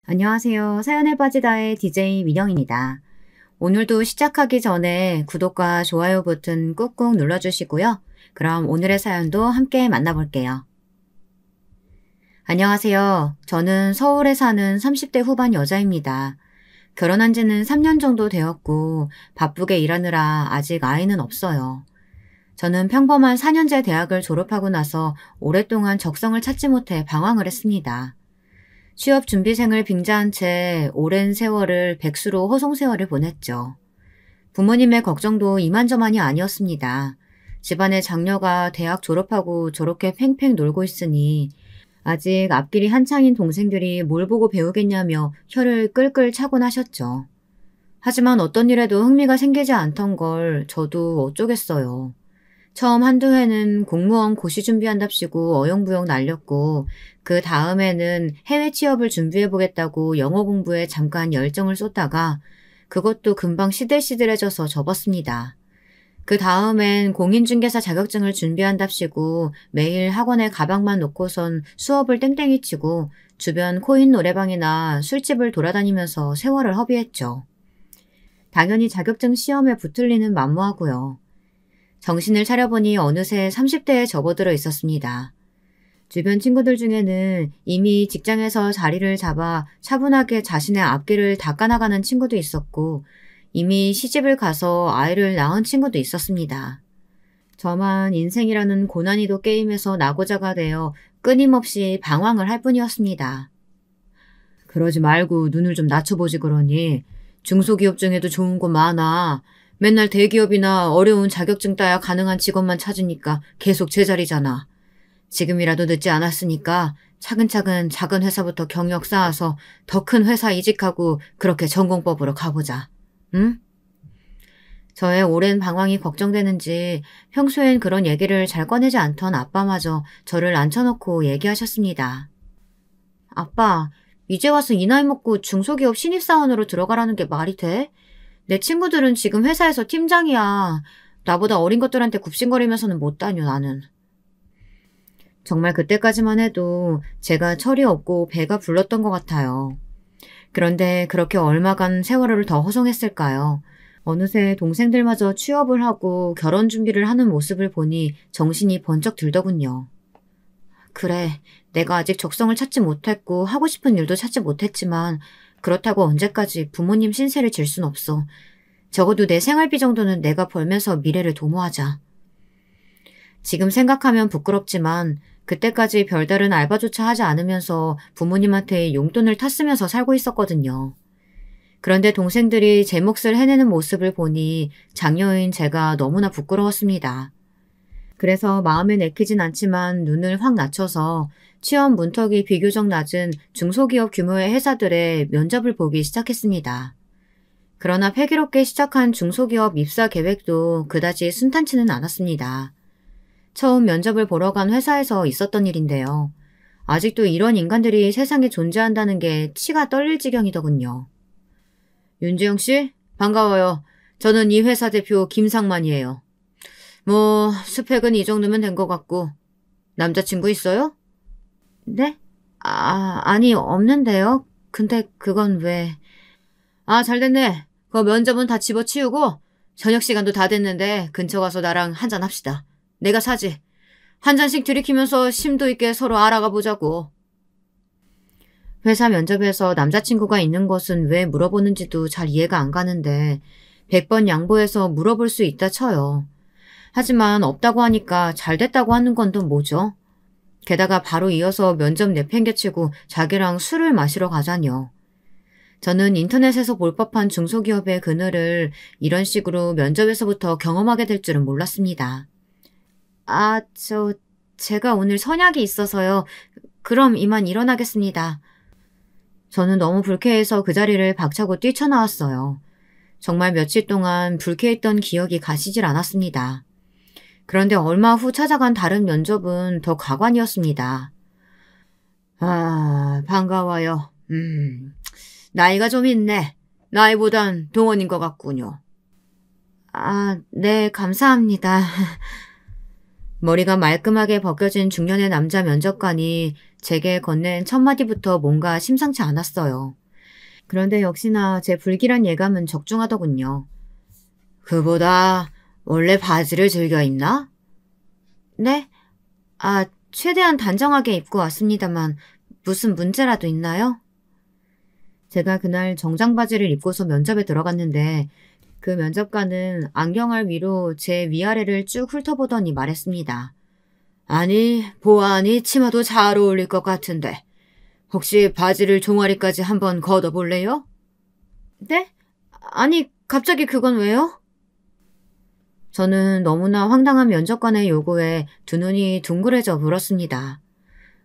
안녕하세요. 사연에 빠지다의 DJ 민영입니다. 오늘도 시작하기 전에 구독과 좋아요 버튼 꾹꾹 눌러주시고요. 그럼 오늘의 사연도 함께 만나볼게요. 안녕하세요. 저는 서울에 사는 30대 후반 여자입니다. 결혼한 지는 3년 정도 되었고 바쁘게 일하느라 아직 아이는 없어요. 저는 평범한 4년제 대학을 졸업하고 나서 오랫동안 적성을 찾지 못해 방황을 했습니다. 취업 준비생을 빙자한 채 오랜 세월을 백수로 허송세월을 보냈죠. 부모님의 걱정도 이만저만이 아니었습니다. 집안의 장녀가 대학 졸업하고 저렇게 팽팽 놀고 있으니 아직 앞길이 한창인 동생들이 뭘 보고 배우겠냐며 혀를 끌끌 차곤 하셨죠. 하지만 어떤 일에도 흥미가 생기지 않던 걸 저도 어쩌겠어요. 처음 한두 해는 공무원 고시 준비한답시고 어영부영 날렸고 그 다음에는 해외 취업을 준비해보겠다고 영어 공부에 잠깐 열정을 쏟다가 그것도 금방 시들시들해져서 접었습니다. 그 다음엔 공인중개사 자격증을 준비한답시고 매일 학원에 가방만 놓고선 수업을 땡땡이 치고 주변 코인 노래방이나 술집을 돌아다니면서 세월을 허비했죠. 당연히 자격증 시험에 붙을 리는 만무하고요. 정신을 차려보니 어느새 30대에 접어들어 있었습니다. 주변 친구들 중에는 이미 직장에서 자리를 잡아 차분하게 자신의 앞길을 닦아나가는 친구도 있었고 이미 시집을 가서 아이를 낳은 친구도 있었습니다. 저만 인생이라는 고난이도 게임에서 나고자가 되어 끊임없이 방황을 할 뿐이었습니다. 그러지 말고 눈을 좀 낮춰보지 그러니. 중소기업 중에도 좋은 거 많아. 맨날 대기업이나 어려운 자격증 따야 가능한 직업만 찾으니까 계속 제자리잖아. 지금이라도 늦지 않았으니까 차근차근 작은 회사부터 경력 쌓아서 더 큰 회사 이직하고 그렇게 전공법으로 가보자. 응? 저의 오랜 방황이 걱정되는지 평소엔 그런 얘기를 잘 꺼내지 않던 아빠마저 저를 앉혀놓고 얘기하셨습니다. 아빠, 이제 와서 이 나이 먹고 중소기업 신입사원으로 들어가라는 게 말이 돼? 내 친구들은 지금 회사에서 팀장이야. 나보다 어린 것들한테 굽신거리면서는 못 다녀, 나는. 정말 그때까지만 해도 제가 철이 없고 배가 불렀던 것 같아요. 그런데 그렇게 얼마간 세월을 더 허송했을까요? 어느새 동생들마저 취업을 하고 결혼 준비를 하는 모습을 보니 정신이 번쩍 들더군요. 그래, 내가 아직 적성을 찾지 못했고 하고 싶은 일도 찾지 못했지만 그렇다고 언제까지 부모님 신세를 질 순 없어. 적어도 내 생활비 정도는 내가 벌면서 미래를 도모하자. 지금 생각하면 부끄럽지만 그때까지 별다른 알바조차 하지 않으면서 부모님한테 용돈을 탔으면서 살고 있었거든요. 그런데 동생들이 제 몫을 해내는 모습을 보니 장녀인 제가 너무나 부끄러웠습니다. 그래서 마음에 내키진 않지만 눈을 확 낮춰서 취업 문턱이 비교적 낮은 중소기업 규모의 회사들의 면접을 보기 시작했습니다. 그러나 패기롭게 시작한 중소기업 입사 계획도 그다지 순탄치는 않았습니다. 처음 면접을 보러 간 회사에서 있었던 일인데요. 아직도 이런 인간들이 세상에 존재한다는 게 치가 떨릴 지경이더군요. 윤지영 씨, 반가워요. 저는 이 회사 대표 김상만이에요. 스펙은 이 정도면 된 것 같고. 남자친구 있어요? 네? 아니, 없는데요. 근데 그건 왜... 잘 됐네. 그 면접은 다 집어치우고 저녁 시간도 다 됐는데 근처 가서 나랑 한잔 합시다. 내가 사지. 한 잔씩 들이키면서 심도 있게 서로 알아가 보자고. 회사 면접에서 남자친구가 있는 것은 왜 물어보는지도 잘 이해가 안 가는데 100번 양보해서 물어볼 수 있다 쳐요. 하지만 없다고 하니까 잘 됐다고 하는 건 또 뭐죠? 게다가 바로 이어서 면접 내팽개치고 자기랑 술을 마시러 가자뇨. 저는 인터넷에서 볼 법한 중소기업의 그늘을 이런 식으로 면접에서부터 경험하게 될 줄은 몰랐습니다. 제가 오늘 선약이 있어서요. 그럼 이만 일어나겠습니다. 저는 너무 불쾌해서 그 자리를 박차고 뛰쳐나왔어요. 정말 며칠 동안 불쾌했던 기억이 가시질 않았습니다. 그런데 얼마 후 찾아간 다른 면접은 더 가관이었습니다. 반가워요. 나이가 좀 있네. 나이보단 동원인 것 같군요. 네, 감사합니다. 머리가 말끔하게 벗겨진 중년의 남자 면접관이 제게 건넨 첫 마디부터 뭔가 심상치 않았어요. 그런데 역시나 제 불길한 예감은 적중하더군요. 그보다 원래 바지를 즐겨 입나? 네? 최대한 단정하게 입고 왔습니다만 무슨 문제라도 있나요? 제가 그날 정장 바지를 입고서 면접에 들어갔는데 그 면접관은 안경알 위로 제 위아래를 쭉 훑어보더니 말했습니다. 아니, 보아하니 치마도 잘 어울릴 것 같은데 혹시 바지를 종아리까지 한번 걷어볼래요? 네? 아니, 갑자기 그건 왜요? 저는 너무나 황당한 면접관의 요구에 두 눈이 둥그레져 물었습니다.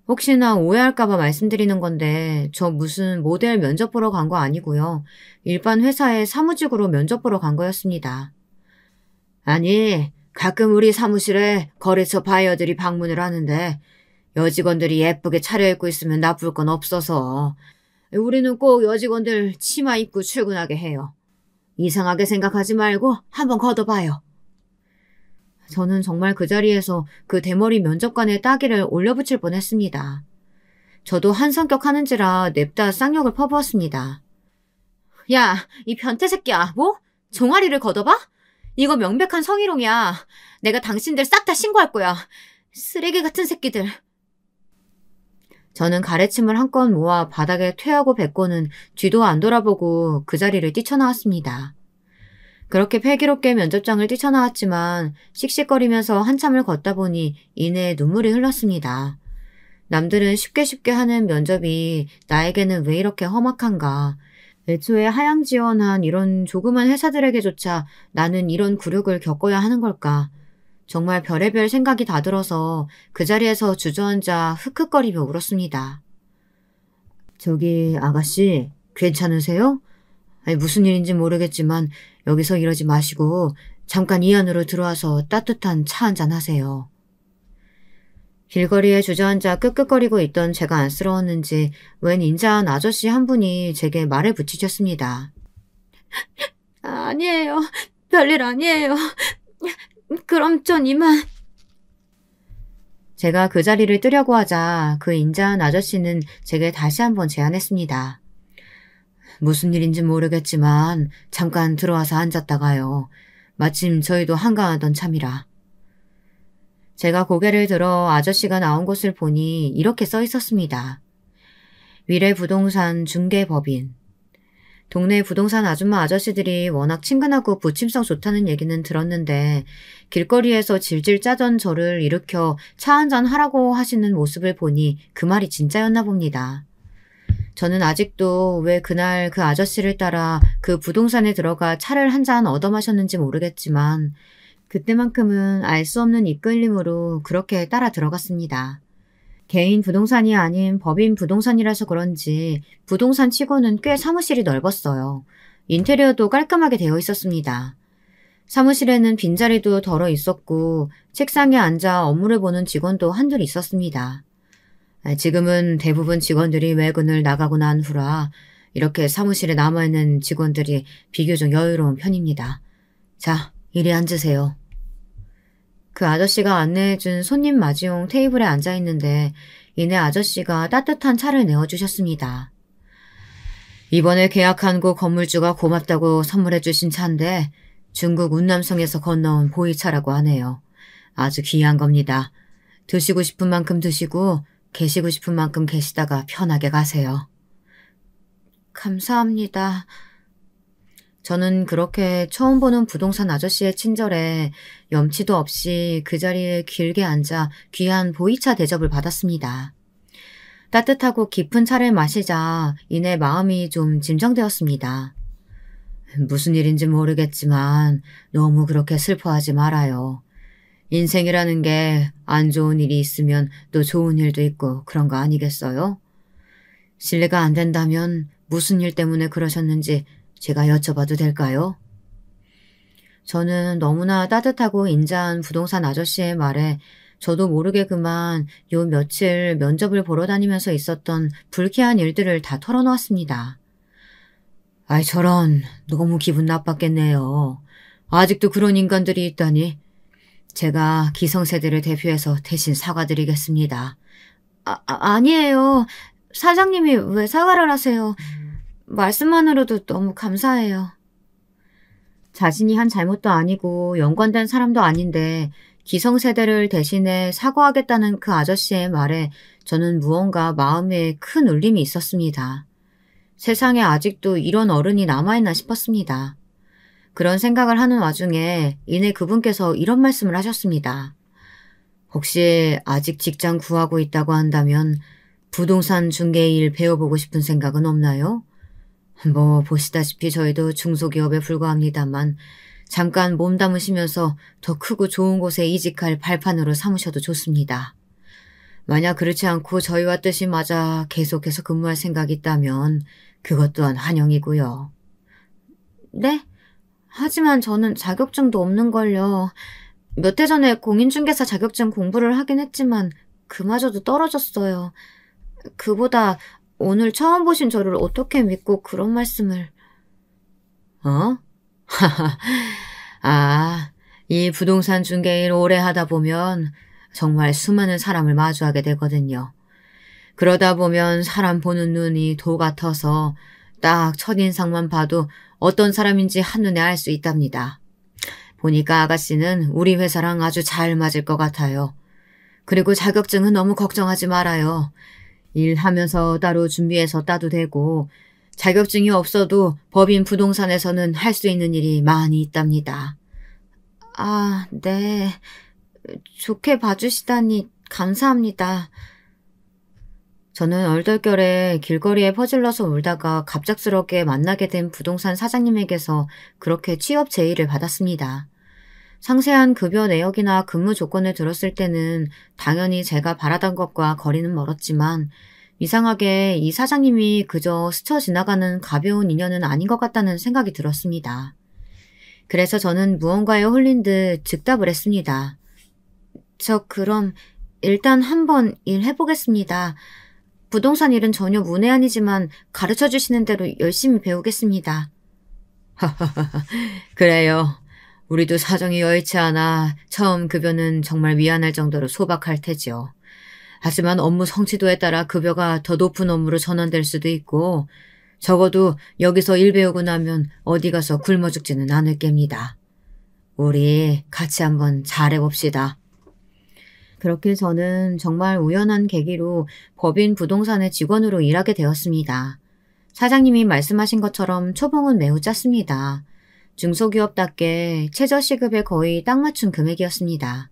혹시나 오해할까봐 말씀드리는 건데 저 무슨 모델 면접 보러 간 거 아니고요. 일반 회사에 사무직으로 면접 보러 간 거였습니다. 아니, 가끔 우리 사무실에 거래처 바이어들이 방문을 하는데 여직원들이 예쁘게 차려입고 있으면 나쁠 건 없어서 우리는 꼭 여직원들 치마 입고 출근하게 해요. 이상하게 생각하지 말고 한번 걷어봐요. 저는 정말 그 자리에서 그 대머리 면접관의 따귀를 올려붙일 뻔했습니다. 저도 한 성격 하는지라 냅다 쌍욕을 퍼부었습니다. 야, 이 변태 새끼야. 뭐? 종아리를 걷어봐? 이거 명백한 성희롱이야. 내가 당신들 싹 다 신고할 거야. 쓰레기 같은 새끼들. 저는 가래침을 한껏 모아 바닥에 퇴하고 뱉고는 뒤도 안 돌아보고 그 자리를 뛰쳐나왔습니다. 그렇게 패기롭게 면접장을 뛰쳐나왔지만 씩씩거리면서 한참을 걷다 보니 이내에 눈물이 흘렀습니다. 남들은 쉽게 하는 면접이 나에게는 왜 이렇게 험악한가. 애초에 하향지원한 이런 조그만 회사들에게조차 나는 이런 굴욕을 겪어야 하는 걸까. 정말 별의별 생각이 다 들어서 그 자리에서 주저앉아 흑흑거리며 울었습니다. 저기 아가씨 괜찮으세요? 무슨 일인지 모르겠지만 여기서 이러지 마시고 잠깐 이 안으로 들어와서 따뜻한 차 한잔 하세요. 길거리에 주저앉아 끄끄거리고 있던 제가 안쓰러웠는지 웬 인자한 아저씨 한 분이 제게 말을 붙이셨습니다. 아니에요. 별일 아니에요. 그럼 전 이만. 제가 그 자리를 뜨려고 하자 그 인자한 아저씨는 제게 다시 한번 제안했습니다. 무슨 일인지 모르겠지만 잠깐 들어와서 앉았다가요. 마침 저희도 한가하던 참이라. 제가 고개를 들어 아저씨가 나온 곳을 보니 이렇게 써 있었습니다. 미래부동산 중개법인. 동네 부동산 아줌마 아저씨들이 워낙 친근하고 부침성 좋다는 얘기는 들었는데 길거리에서 질질 짜던 저를 일으켜 차 한잔 하라고 하시는 모습을 보니 그 말이 진짜였나 봅니다. 저는 아직도 왜 그날 그 아저씨를 따라 그 부동산에 들어가 차를 한 잔 얻어 마셨는지 모르겠지만 그때만큼은 알 수 없는 이끌림으로 그렇게 따라 들어갔습니다. 개인 부동산이 아닌 법인 부동산이라서 그런지 부동산 치고는 꽤 사무실이 넓었어요. 인테리어도 깔끔하게 되어 있었습니다. 사무실에는 빈자리도 덜어 있었고 책상에 앉아 업무를 보는 직원도 한둘 있었습니다. 지금은 대부분 직원들이 외근을 나가고 난 후라 이렇게 사무실에 남아있는 직원들이 비교적 여유로운 편입니다. 자, 이리 앉으세요. 그 아저씨가 안내해준 손님 맞이용 테이블에 앉아있는데 이내 아저씨가 따뜻한 차를 내어주셨습니다. 이번에 계약한 곳 건물주가 고맙다고 선물해주신 차인데 중국 운남성에서 건너온 보이차라고 하네요. 아주 귀한 겁니다. 드시고 싶은 만큼 드시고 계시고 싶은 만큼 계시다가 편하게 가세요. 감사합니다. 저는 그렇게 처음 보는 부동산 아저씨의 친절에 염치도 없이 그 자리에 길게 앉아 귀한 보이차 대접을 받았습니다. 따뜻하고 깊은 차를 마시자 이내 마음이 좀 진정되었습니다. 무슨 일인지 모르겠지만 너무 그렇게 슬퍼하지 말아요. 인생이라는 게 안 좋은 일이 있으면 또 좋은 일도 있고 그런 거 아니겠어요? 실례가 안 된다면 무슨 일 때문에 그러셨는지 제가 여쭤봐도 될까요? 저는 너무나 따뜻하고 인자한 부동산 아저씨의 말에 저도 모르게 그만 요 며칠 면접을 보러 다니면서 있었던 불쾌한 일들을 다 털어놓았습니다. 아이 저런 너무 기분 나빴겠네요. 아직도 그런 인간들이 있다니. 제가 기성세대를 대표해서 대신 사과드리겠습니다. 아니에요. 사장님이 왜 사과를 하세요? 말씀만으로도 너무 감사해요. 자신이 한 잘못도 아니고 연관된 사람도 아닌데 기성세대를 대신해 사과하겠다는 그 아저씨의 말에 저는 무언가 마음에 큰 울림이 있었습니다. 세상에 아직도 이런 어른이 남아있나 싶었습니다. 그런 생각을 하는 와중에 이내 그분께서 이런 말씀을 하셨습니다. 혹시 아직 직장 구하고 있다고 한다면 부동산 중개 일 배워보고 싶은 생각은 없나요? 뭐 보시다시피 저희도 중소기업에 불과합니다만 잠깐 몸담으시면서 더 크고 좋은 곳에 이직할 발판으로 삼으셔도 좋습니다. 만약 그렇지 않고 저희와 뜻이 맞아 계속해서 근무할 생각이 있다면 그것 또한 환영이고요. 네? 하지만 저는 자격증도 없는걸요. 몇 해 전에 공인중개사 자격증 공부를 하긴 했지만 그마저도 떨어졌어요. 그보다 오늘 처음 보신 저를 어떻게 믿고 그런 말씀을... 어? 아, 이 부동산 중개일 오래 하다 보면 정말 수많은 사람을 마주하게 되거든요. 그러다 보면 사람 보는 눈이 도 같아서 딱 첫인상만 봐도 어떤 사람인지 한눈에 알 수 있답니다. 보니까 아가씨는 우리 회사랑 아주 잘 맞을 것 같아요. 그리고 자격증은 너무 걱정하지 말아요. 일하면서 따로 준비해서 따도 되고 자격증이 없어도 법인 부동산에서는 할 수 있는 일이 많이 있답니다. 아, 네. 좋게 봐주시다니 감사합니다. 저는 얼떨결에 길거리에 퍼질러서 울다가 갑작스럽게 만나게 된 부동산 사장님에게서 그렇게 취업 제의를 받았습니다. 상세한 급여 내역이나 근무 조건을 들었을 때는 당연히 제가 바라던 것과 거리는 멀었지만 이상하게 이 사장님이 그저 스쳐 지나가는 가벼운 인연은 아닌 것 같다는 생각이 들었습니다. 그래서 저는 무언가에 홀린 듯 즉답을 했습니다. 저 그럼 일단 한번 일해보겠습니다. 부동산 일은 전혀 문외한이지만 가르쳐주시는 대로 열심히 배우겠습니다. 그래요. 우리도 사정이 여의치 않아 처음 급여는 정말 미안할 정도로 소박할 테죠. 하지만 업무 성취도에 따라 급여가 더 높은 업무로 전환될 수도 있고 적어도 여기서 일 배우고 나면 어디 가서 굶어 죽지는 않을 겁니다. 우리 같이 한번 잘해봅시다. 그렇게 저는 정말 우연한 계기로 법인 부동산의 직원으로 일하게 되었습니다. 사장님이 말씀하신 것처럼 초봉은 매우 짰습니다. 중소기업답게 최저시급에 거의 딱 맞춘 금액이었습니다.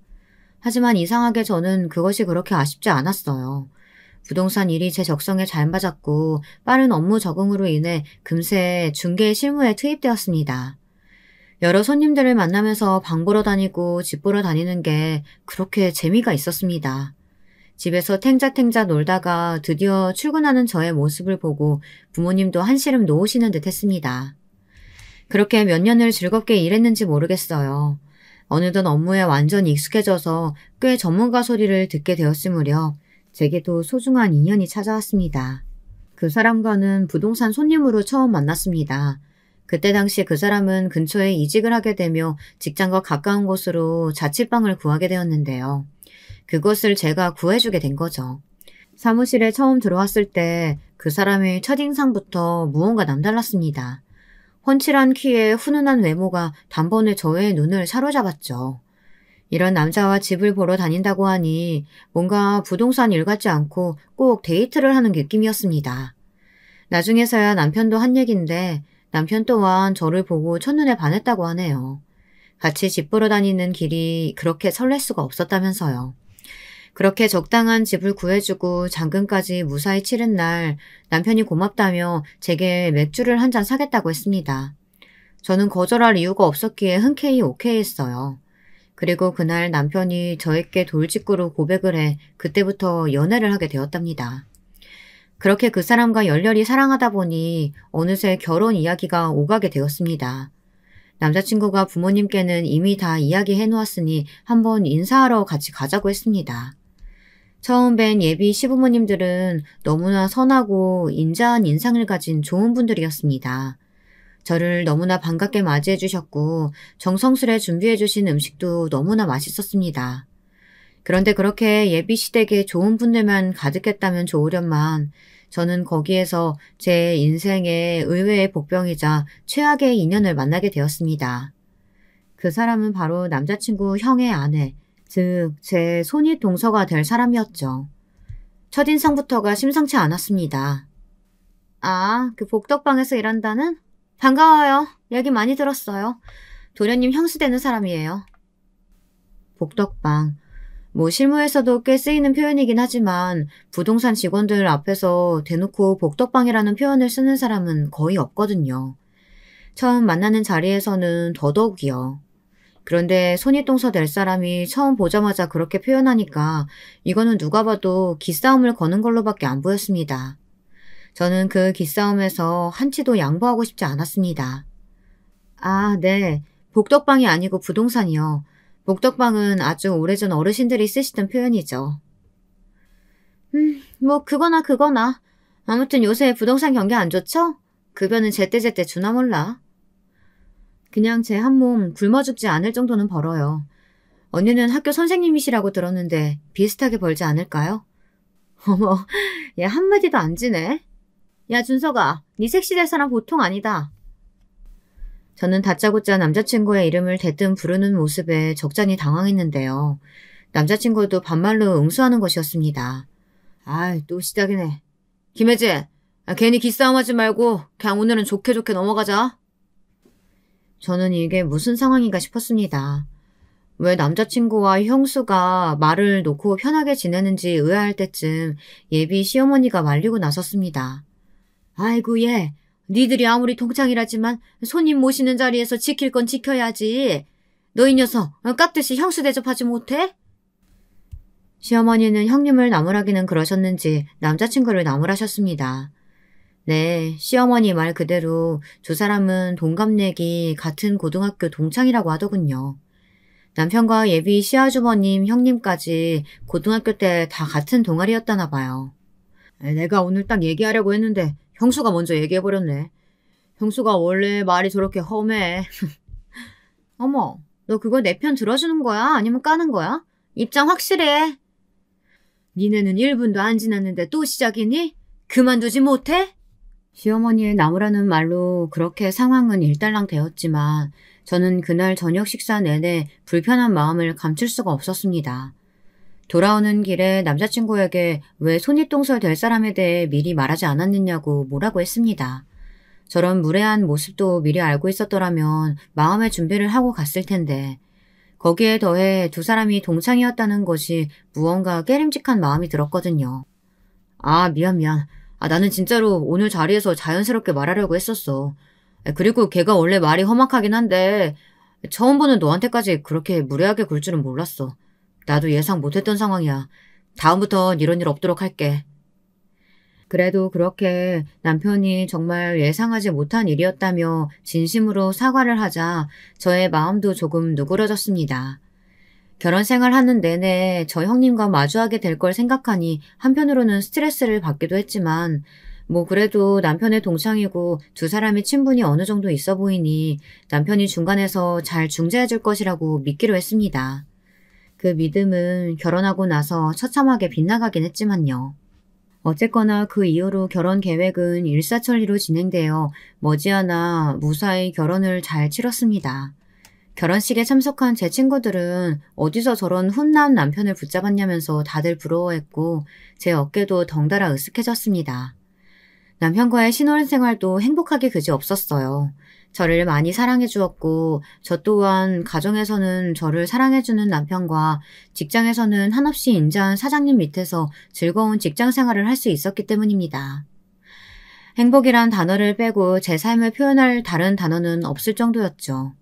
하지만 이상하게 저는 그것이 그렇게 아쉽지 않았어요. 부동산 일이 제 적성에 잘 맞았고 빠른 업무 적응으로 인해 금세 중개 실무에 투입되었습니다. 여러 손님들을 만나면서 방 보러 다니고 집 보러 다니는 게 그렇게 재미가 있었습니다. 집에서 탱자탱자 놀다가 드디어 출근하는 저의 모습을 보고 부모님도 한시름 놓으시는 듯 했습니다. 그렇게 몇 년을 즐겁게 일했는지 모르겠어요. 어느덧 업무에 완전히 익숙해져서 꽤 전문가 소리를 듣게 되었을 무렵 제게도 소중한 인연이 찾아왔습니다. 그 사람과는 부동산 손님으로 처음 만났습니다. 그때 당시 그 사람은 근처에 이직을 하게 되며 직장과 가까운 곳으로 자취방을 구하게 되었는데요. 그것을 제가 구해주게 된 거죠. 사무실에 처음 들어왔을 때 그 사람의 첫인상부터 무언가 남달랐습니다. 훤칠한 키에 훈훈한 외모가 단번에 저의 눈을 사로잡았죠. 이런 남자와 집을 보러 다닌다고 하니 뭔가 부동산 일 같지 않고 꼭 데이트를 하는 느낌이었습니다. 나중에서야 남편도 한 얘긴데 남편 또한 저를 보고 첫눈에 반했다고 하네요. 같이 집 보러 다니는 길이 그렇게 설렐 수가 없었다면서요. 그렇게 적당한 집을 구해주고 잔금까지 무사히 치른 날 남편이 고맙다며 제게 맥주를 한 잔 사겠다고 했습니다. 저는 거절할 이유가 없었기에 흔쾌히 오케이 했어요. 그리고 그날 남편이 저에게 돌직구로 고백을 해 그때부터 연애를 하게 되었답니다. 그렇게 그 사람과 열렬히 사랑하다 보니 어느새 결혼 이야기가 오가게 되었습니다. 남자친구가 부모님께는 이미 다 이야기해 놓았으니 한번 인사하러 같이 가자고 했습니다. 처음 뵌 예비 시부모님들은 너무나 선하고 인자한 인상을 가진 좋은 분들이었습니다. 저를 너무나 반갑게 맞이해 주셨고 정성스레 준비해 주신 음식도 너무나 맛있었습니다. 그런데 그렇게 예비시댁에 좋은 분들만 가득했다면 좋으련만 저는 거기에서 제 인생의 의외의 복병이자 최악의 인연을 만나게 되었습니다. 그 사람은 바로 남자친구 형의 아내, 즉 제 손윗 동서가 될 사람이었죠. 첫인상부터가 심상치 않았습니다. 아, 그 복덕방에서 일한다는? 반가워요. 얘기 많이 들었어요. 도련님 형수 되는 사람이에요. 복덕방. 뭐 실무에서도 꽤 쓰이는 표현이긴 하지만 부동산 직원들 앞에서 대놓고 복덕방이라는 표현을 쓰는 사람은 거의 없거든요. 처음 만나는 자리에서는 더더욱이요. 그런데 손윗동서 될 사람이 처음 보자마자 그렇게 표현하니까 이거는 누가 봐도 기싸움을 거는 걸로밖에 안 보였습니다. 저는 그 기싸움에서 한치도 양보하고 싶지 않았습니다. 아, 네. 복덕방이 아니고 부동산이요. 복덕방은 아주 오래전 어르신들이 쓰시던 표현이죠. 뭐 그거나. 아무튼 요새 부동산 경기 안 좋죠? 급여는 제때제때 주나 몰라. 그냥 제 한 몸 굶어 죽지 않을 정도는 벌어요. 언니는 학교 선생님이시라고 들었는데 비슷하게 벌지 않을까요? 어머, 얘 한마디도 안 지네. 야, 준석아, 네 섹시될 사람 보통 아니다. 저는 다짜고짜 남자친구의 이름을 대뜸 부르는 모습에 적잖이 당황했는데요. 남자친구도 반말로 응수하는 것이었습니다. 아이, 또 시작이네. 김혜지, 괜히 기싸움하지 말고 그냥 오늘은 좋게 넘어가자. 저는 이게 무슨 상황인가 싶었습니다. 왜 남자친구와 형수가 말을 놓고 편하게 지내는지 의아할 때쯤 예비 시어머니가 말리고 나섰습니다. 아이고 얘, 니들이 아무리 동창이라지만 손님 모시는 자리에서 지킬 건 지켜야지. 너 이 녀석 깍듯이 형수 대접하지 못해? 시어머니는 형님을 나무라기는 그러셨는지 남자친구를 나무라셨습니다. 네, 시어머니 말 그대로 두 사람은 동갑내기 같은 고등학교 동창이라고 하더군요. 남편과 예비 시아주버님 형님까지 고등학교 때 다 같은 동아리였다나 봐요. 내가 오늘 딱 얘기하려고 했는데 형수가 먼저 얘기해버렸네. 형수가 원래 말이 저렇게 험해. 어머, 너 그거 내 편 들어주는 거야? 아니면 까는 거야? 입장 확실해. 니네는 1분도 안 지났는데 또 시작이니? 그만두지 못해? 시어머니의 나무라는 말로 그렇게 상황은 일단락 되었지만 저는 그날 저녁 식사 내내 불편한 마음을 감출 수가 없었습니다. 돌아오는 길에 남자친구에게 왜 손윗동서 될 사람에 대해 미리 말하지 않았느냐고 뭐라고 했습니다. 저런 무례한 모습도 미리 알고 있었더라면 마음의 준비를 하고 갔을 텐데 거기에 더해 두 사람이 동창이었다는 것이 무언가 깨림직한 마음이 들었거든요. 아, 미안. 나는 진짜로 오늘 자리에서 자연스럽게 말하려고 했었어. 그리고 걔가 원래 말이 험악하긴 한데 처음 보는 너한테까지 그렇게 무례하게 굴 줄은 몰랐어. 나도 예상 못했던 상황이야. 다음부턴 이런 일 없도록 할게. 그래도 그렇게 남편이 정말 예상하지 못한 일이었다며 진심으로 사과를 하자 저의 마음도 조금 누그러졌습니다. 결혼 생활하는 내내 저 형님과 마주하게 될 걸 생각하니 한편으로는 스트레스를 받기도 했지만 뭐 그래도 남편의 동창이고 두 사람의 친분이 어느 정도 있어 보이니 남편이 중간에서 잘 중재해 줄 것이라고 믿기로 했습니다. 그 믿음은 결혼하고 나서 처참하게 빗나가긴 했지만요. 어쨌거나 그 이후로 결혼 계획은 일사천리로 진행되어 머지않아 무사히 결혼을 잘 치렀습니다. 결혼식에 참석한 제 친구들은 어디서 저런 훈남 남편을 붙잡았냐면서 다들 부러워했고 제 어깨도 덩달아 으쓱해졌습니다. 남편과의 신혼생활도 행복하게 그지없었어요. 저를 많이 사랑해 주었고 저 또한 가정에서는 저를 사랑해주는 남편과 직장에서는 한없이 인자한 사장님 밑에서 즐거운 직장생활을 할 수 있었기 때문입니다. 행복이란 단어를 빼고 제 삶을 표현할 다른 단어는 없을 정도였죠.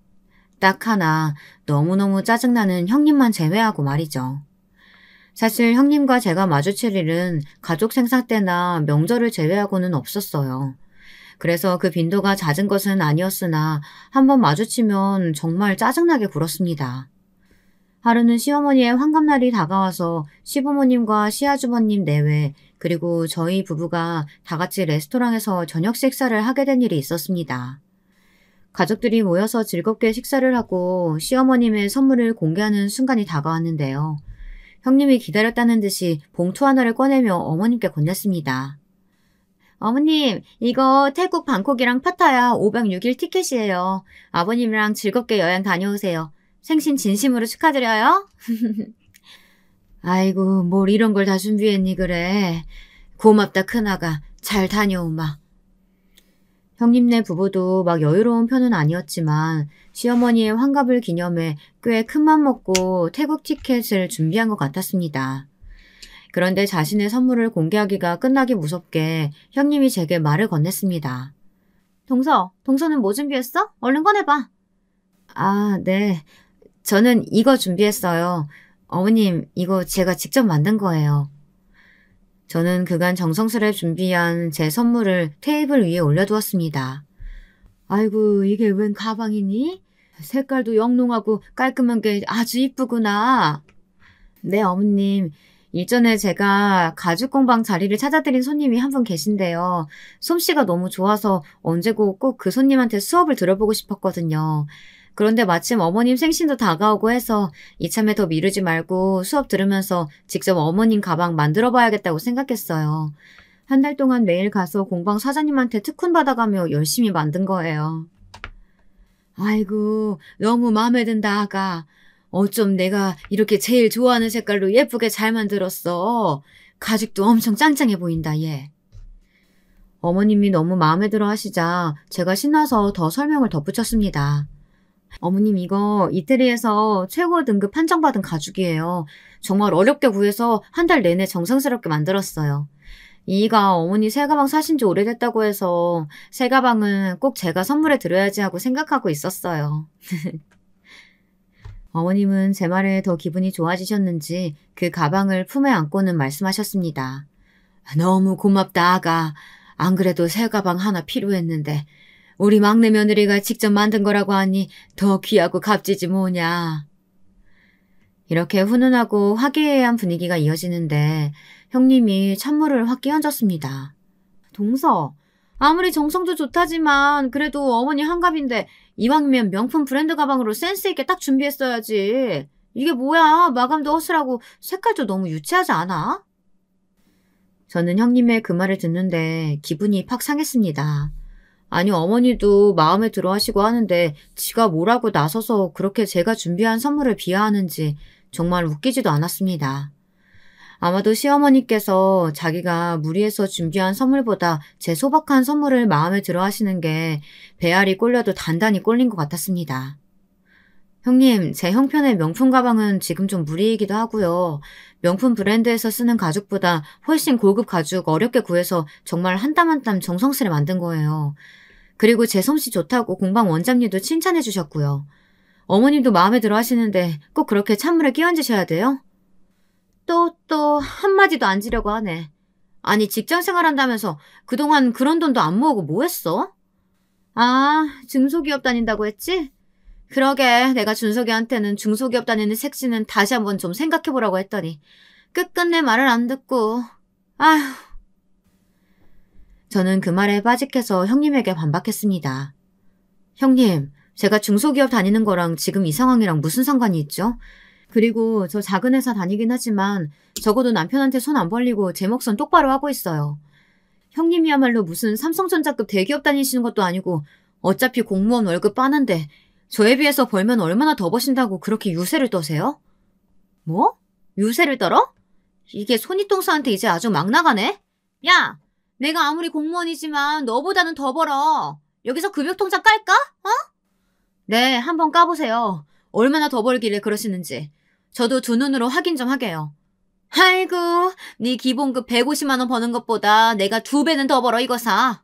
딱 하나 너무너무 짜증나는 형님만 제외하고 말이죠. 사실 형님과 제가 마주칠 일은 가족 생사 때나 명절을 제외하고는 없었어요. 그래서 그 빈도가 잦은 것은 아니었으나 한번 마주치면 정말 짜증나게 굴었습니다. 하루는 시어머니의 환갑날이 다가와서 시부모님과 시아주버님 내외 그리고 저희 부부가 다 같이 레스토랑에서 저녁 식사를 하게 된 일이 있었습니다. 가족들이 모여서 즐겁게 식사를 하고 시어머님의 선물을 공개하는 순간이 다가왔는데요. 형님이 기다렸다는 듯이 봉투 하나를 꺼내며 어머님께 건넸습니다. 어머님, 이거 태국 방콕이랑 파타야 5박 6일 티켓이에요. 아버님이랑 즐겁게 여행 다녀오세요. 생신 진심으로 축하드려요. 아이고, 뭘 이런 걸 다 준비했니 그래. 고맙다 큰아가. 잘 다녀오마. 형님네 부부도 막 여유로운 편은 아니었지만 시어머니의 환갑을 기념해 꽤 큰맘 먹고 태국 티켓을 준비한 것 같았습니다. 그런데 자신의 선물을 공개하기가 끝나기 무섭게 형님이 제게 말을 건넸습니다. 동서는 뭐 준비했어? 얼른 꺼내봐. 아, 네. 저는 이거 준비했어요. 어머님, 이거 제가 직접 만든 거예요. 저는 그간 정성스레 준비한 제 선물을 테이블 위에 올려두었습니다. 아이고, 이게 웬 가방이니? 색깔도 영롱하고 깔끔한 게 아주 이쁘구나. 네, 어머님. 일전에 제가 가죽공방 자리를 찾아드린 손님이 한 분 계신데요. 솜씨가 너무 좋아서 언제고 꼭 그 손님한테 수업을 들어보고 싶었거든요. 그런데 마침 어머님 생신도 다가오고 해서 이참에 더 미루지 말고 수업 들으면서 직접 어머님 가방 만들어 봐야겠다고 생각했어요. 한 달 동안 매일 가서 공방 사장님한테 특훈 받아가며 열심히 만든 거예요. 아이고, 너무 마음에 든다, 아가. 어쩜 내가 이렇게 제일 좋아하는 색깔로 예쁘게 잘 만들었어. 가죽도 엄청 짱짱해 보인다, 얘. 어머님이 너무 마음에 들어 하시자 제가 신나서 더 설명을 덧붙였습니다. 어머님, 이거 이태리에서 최고 등급 판정받은 가죽이에요. 정말 어렵게 구해서 한 달 내내 정성스럽게 만들었어요. 이가 어머니 새 가방 사신 지 오래됐다고 해서 새 가방은 꼭 제가 선물해 드려야지 하고 생각하고 있었어요. 어머님은 제 말에 더 기분이 좋아지셨는지 그 가방을 품에 안고는 말씀하셨습니다. 너무 고맙다, 아가. 안 그래도 새 가방 하나 필요했는데 우리 막내 며느리가 직접 만든 거라고 하니 더 귀하고 값지지 뭐냐. 이렇게 훈훈하고 화기애애한 분위기가 이어지는데 형님이 찬물을 확 끼얹었습니다. 동서, 아무리 정성도 좋다지만 그래도 어머니 환갑인데 이왕이면 명품 브랜드 가방으로 센스 있게 딱 준비했어야지. 이게 뭐야, 마감도 허술하고 색깔도 너무 유치하지 않아? 저는 형님의 그 말을 듣는데 기분이 팍 상했습니다. 아니, 어머니도 마음에 들어 하시고 하는데 지가 뭐라고 나서서 그렇게 제가 준비한 선물을 비하하는지 정말 웃기지도 않았습니다. 아마도 시어머니께서 자기가 무리해서 준비한 선물보다 제 소박한 선물을 마음에 들어 하시는 게 배알이 꼴려도 단단히 꼴린 것 같았습니다. 형님, 제 형편의 명품 가방은 지금 좀 무리이기도 하고요. 명품 브랜드에서 쓰는 가죽보다 훨씬 고급 가죽 어렵게 구해서 정말 한 땀 한 땀 정성스레 만든 거예요. 그리고 제 솜씨 좋다고 공방 원장님도 칭찬해 주셨고요. 어머님도 마음에 들어 하시는데 꼭 그렇게 찬물에 끼얹으셔야 돼요? 또 한마디도 안 지려고 하네. 아니, 직장 생활한다면서 그동안 그런 돈도 안 모으고 뭐 했어? 아, 중소기업 다닌다고 했지? 그러게, 내가 준석이한테는 중소기업 다니는 색시는 다시 한번 좀 생각해보라고 했더니 끝끝내 말을 안 듣고. 아휴. 저는 그 말에 빠직해서 형님에게 반박했습니다. 형님, 제가 중소기업 다니는 거랑 지금 이 상황이랑 무슨 상관이 있죠? 그리고 저 작은 회사 다니긴 하지만 적어도 남편한테 손 안 벌리고 제 몫은 똑바로 하고 있어요. 형님이야말로 무슨 삼성전자급 대기업 다니시는 것도 아니고 어차피 공무원 월급 빠는데 저에 비해서 벌면 얼마나 더 버신다고 그렇게 유세를 떠세요? 뭐? 유세를 떨어? 이게 손윗동서한테 이제 아주 막 나가네? 야! 내가 아무리 공무원이지만 너보다는 더 벌어. 여기서 급여통장 깔까? 어? 네, 한번 까보세요. 얼마나 더 벌길래 그러시는지. 저도 두 눈으로 확인 좀 하게요. 아이고, 네 기본급 150만 원 버는 것보다 내가 2배는 더 벌어, 이거 사.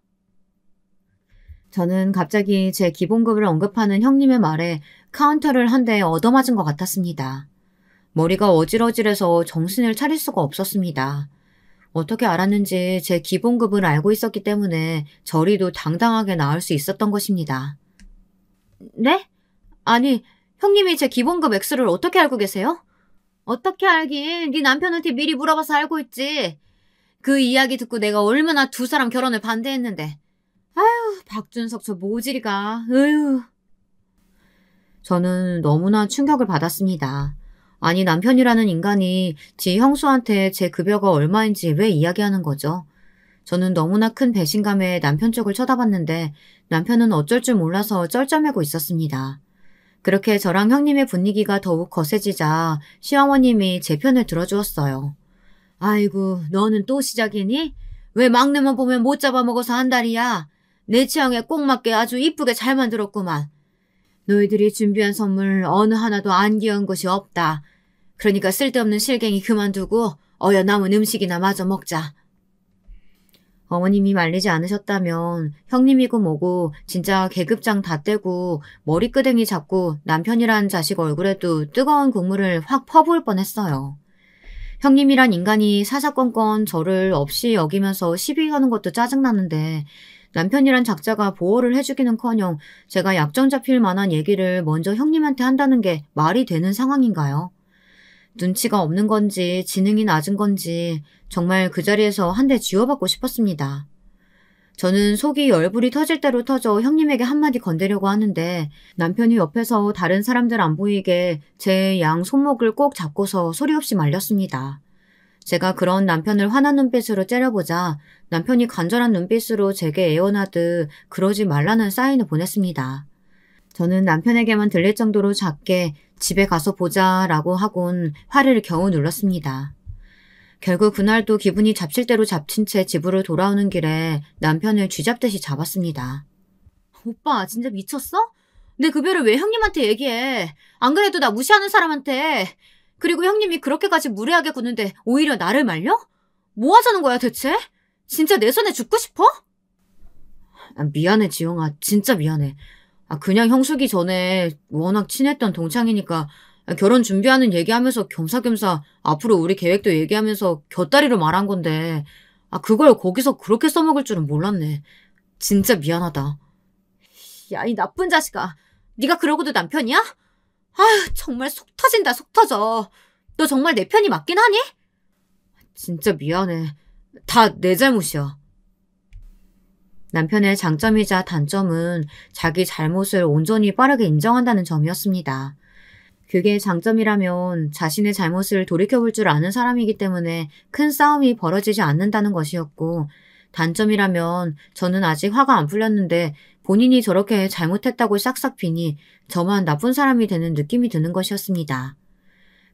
저는 갑자기 제 기본급을 언급하는 형님의 말에 카운터를 한 대 얻어맞은 것 같았습니다. 머리가 어질어질해서 정신을 차릴 수가 없었습니다. 어떻게 알았는지 제 기본급을 알고 있었기 때문에 저리도 당당하게 나올 수 있었던 것입니다. 네? 아니, 형님이 제 기본급 액수를 어떻게 알고 계세요? 어떻게 알긴, 네 남편한테 미리 물어봐서 알고 있지. 그 이야기 듣고 내가 얼마나 두 사람 결혼을 반대했는데. 아휴, 박준석 저 모질이가. 으유. 저는 너무나 충격을 받았습니다. 아니 남편이라는 인간이 지 형수한테 제 급여가 얼마인지 왜 이야기하는 거죠? 저는 너무나 큰 배신감에 남편 쪽을 쳐다봤는데 남편은 어쩔 줄 몰라서 쩔쩔매고 있었습니다. 그렇게 저랑 형님의 분위기가 더욱 거세지자 시어머님이 제 편을 들어주었어요. 아이고 너는 또 시작이니? 왜 막내만 보면 못 잡아먹어서 한달이야? 내 취향에 꼭 맞게 아주 이쁘게 잘 만들었구만. 너희들이 준비한 선물 어느 하나도 안 귀여운 것이 없다. 그러니까 쓸데없는 실갱이 그만두고 어여 남은 음식이나 마저 먹자. 어머님이 말리지 않으셨다면 형님이고 뭐고 진짜 계급장 다 떼고 머리끄댕이 잡고 남편이란 자식 얼굴에도 뜨거운 국물을 확 퍼부을 뻔했어요. 형님이란 인간이 사사건건 저를 없이 여기면서 시비 거는 것도 짜증나는데 남편이란 작자가 보호를 해주기는커녕 제가 약점 잡힐 만한 얘기를 먼저 형님한테 한다는 게 말이 되는 상황인가요? 눈치가 없는 건지 지능이 낮은 건지 정말 그 자리에서 한 대 쥐어받고 싶었습니다. 저는 속이 열불이 터질 대로 터져 형님에게 한마디 건대려고 하는데 남편이 옆에서 다른 사람들 안 보이게 제 양 손목을 꼭 잡고서 소리 없이 말렸습니다. 제가 그런 남편을 화난 눈빛으로 째려보자 남편이 간절한 눈빛으로 제게 애원하듯 그러지 말라는 사인을 보냈습니다. 저는 남편에게만 들릴 정도로 작게 집에 가서 보자 라고 하곤 화를 겨우 눌렀습니다. 결국 그날도 기분이 잡칠 대로 잡친 채 집으로 돌아오는 길에 남편을 쥐잡듯이 잡았습니다. 오빠 진짜 미쳤어? 내 급여를 왜 형님한테 얘기해? 안 그래도 나 무시하는 사람한테. 그리고 형님이 그렇게까지 무례하게 구는데 오히려 나를 말려? 뭐 하자는 거야 대체? 진짜 내 손에 죽고 싶어? 미안해 지영아 진짜 미안해. 그냥 형수기 전에 워낙 친했던 동창이니까 결혼 준비하는 얘기하면서 겸사겸사 앞으로 우리 계획도 얘기하면서 곁다리로 말한 건데 그걸 거기서 그렇게 써먹을 줄은 몰랐네. 진짜 미안하다. 야, 이 나쁜 자식아. 네가 그러고도 남편이야? 아휴 정말 속 터진다 속 터져. 너 정말 내 편이 맞긴 하니? 진짜 미안해. 다 내 잘못이야. 남편의 장점이자 단점은 자기 잘못을 온전히 빠르게 인정한다는 점이었습니다. 그게 장점이라면 자신의 잘못을 돌이켜볼 줄 아는 사람이기 때문에 큰 싸움이 벌어지지 않는다는 것이었고 단점이라면 저는 아직 화가 안 풀렸는데 본인이 저렇게 잘못했다고 싹싹 비니 저만 나쁜 사람이 되는 느낌이 드는 것이었습니다.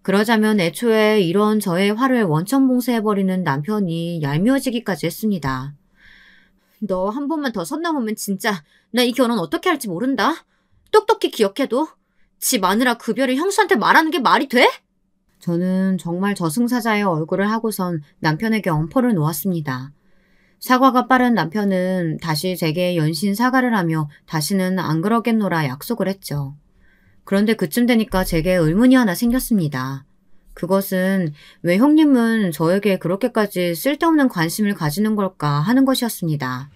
그러자면 애초에 이런 저의 화를 원천봉쇄해버리는 남편이 얄미워지기까지 했습니다. 너 한 번만 더 선 넘으면 진짜 나 이 결혼 어떻게 할지 모른다. 똑똑히 기억해도 지 마누라 급여를 형수한테 말하는 게 말이 돼? 저는 정말 저승사자의 얼굴을 하고선 남편에게 엄포를 놓았습니다. 사과가 빠른 남편은 다시 제게 연신 사과를 하며 다시는 안 그러겠노라 약속을 했죠. 그런데 그쯤 되니까 제게 의문이 하나 생겼습니다. 그것은 왜 형님은 저에게 그렇게까지 쓸데없는 관심을 가지는 걸까 하는 것이었습니다.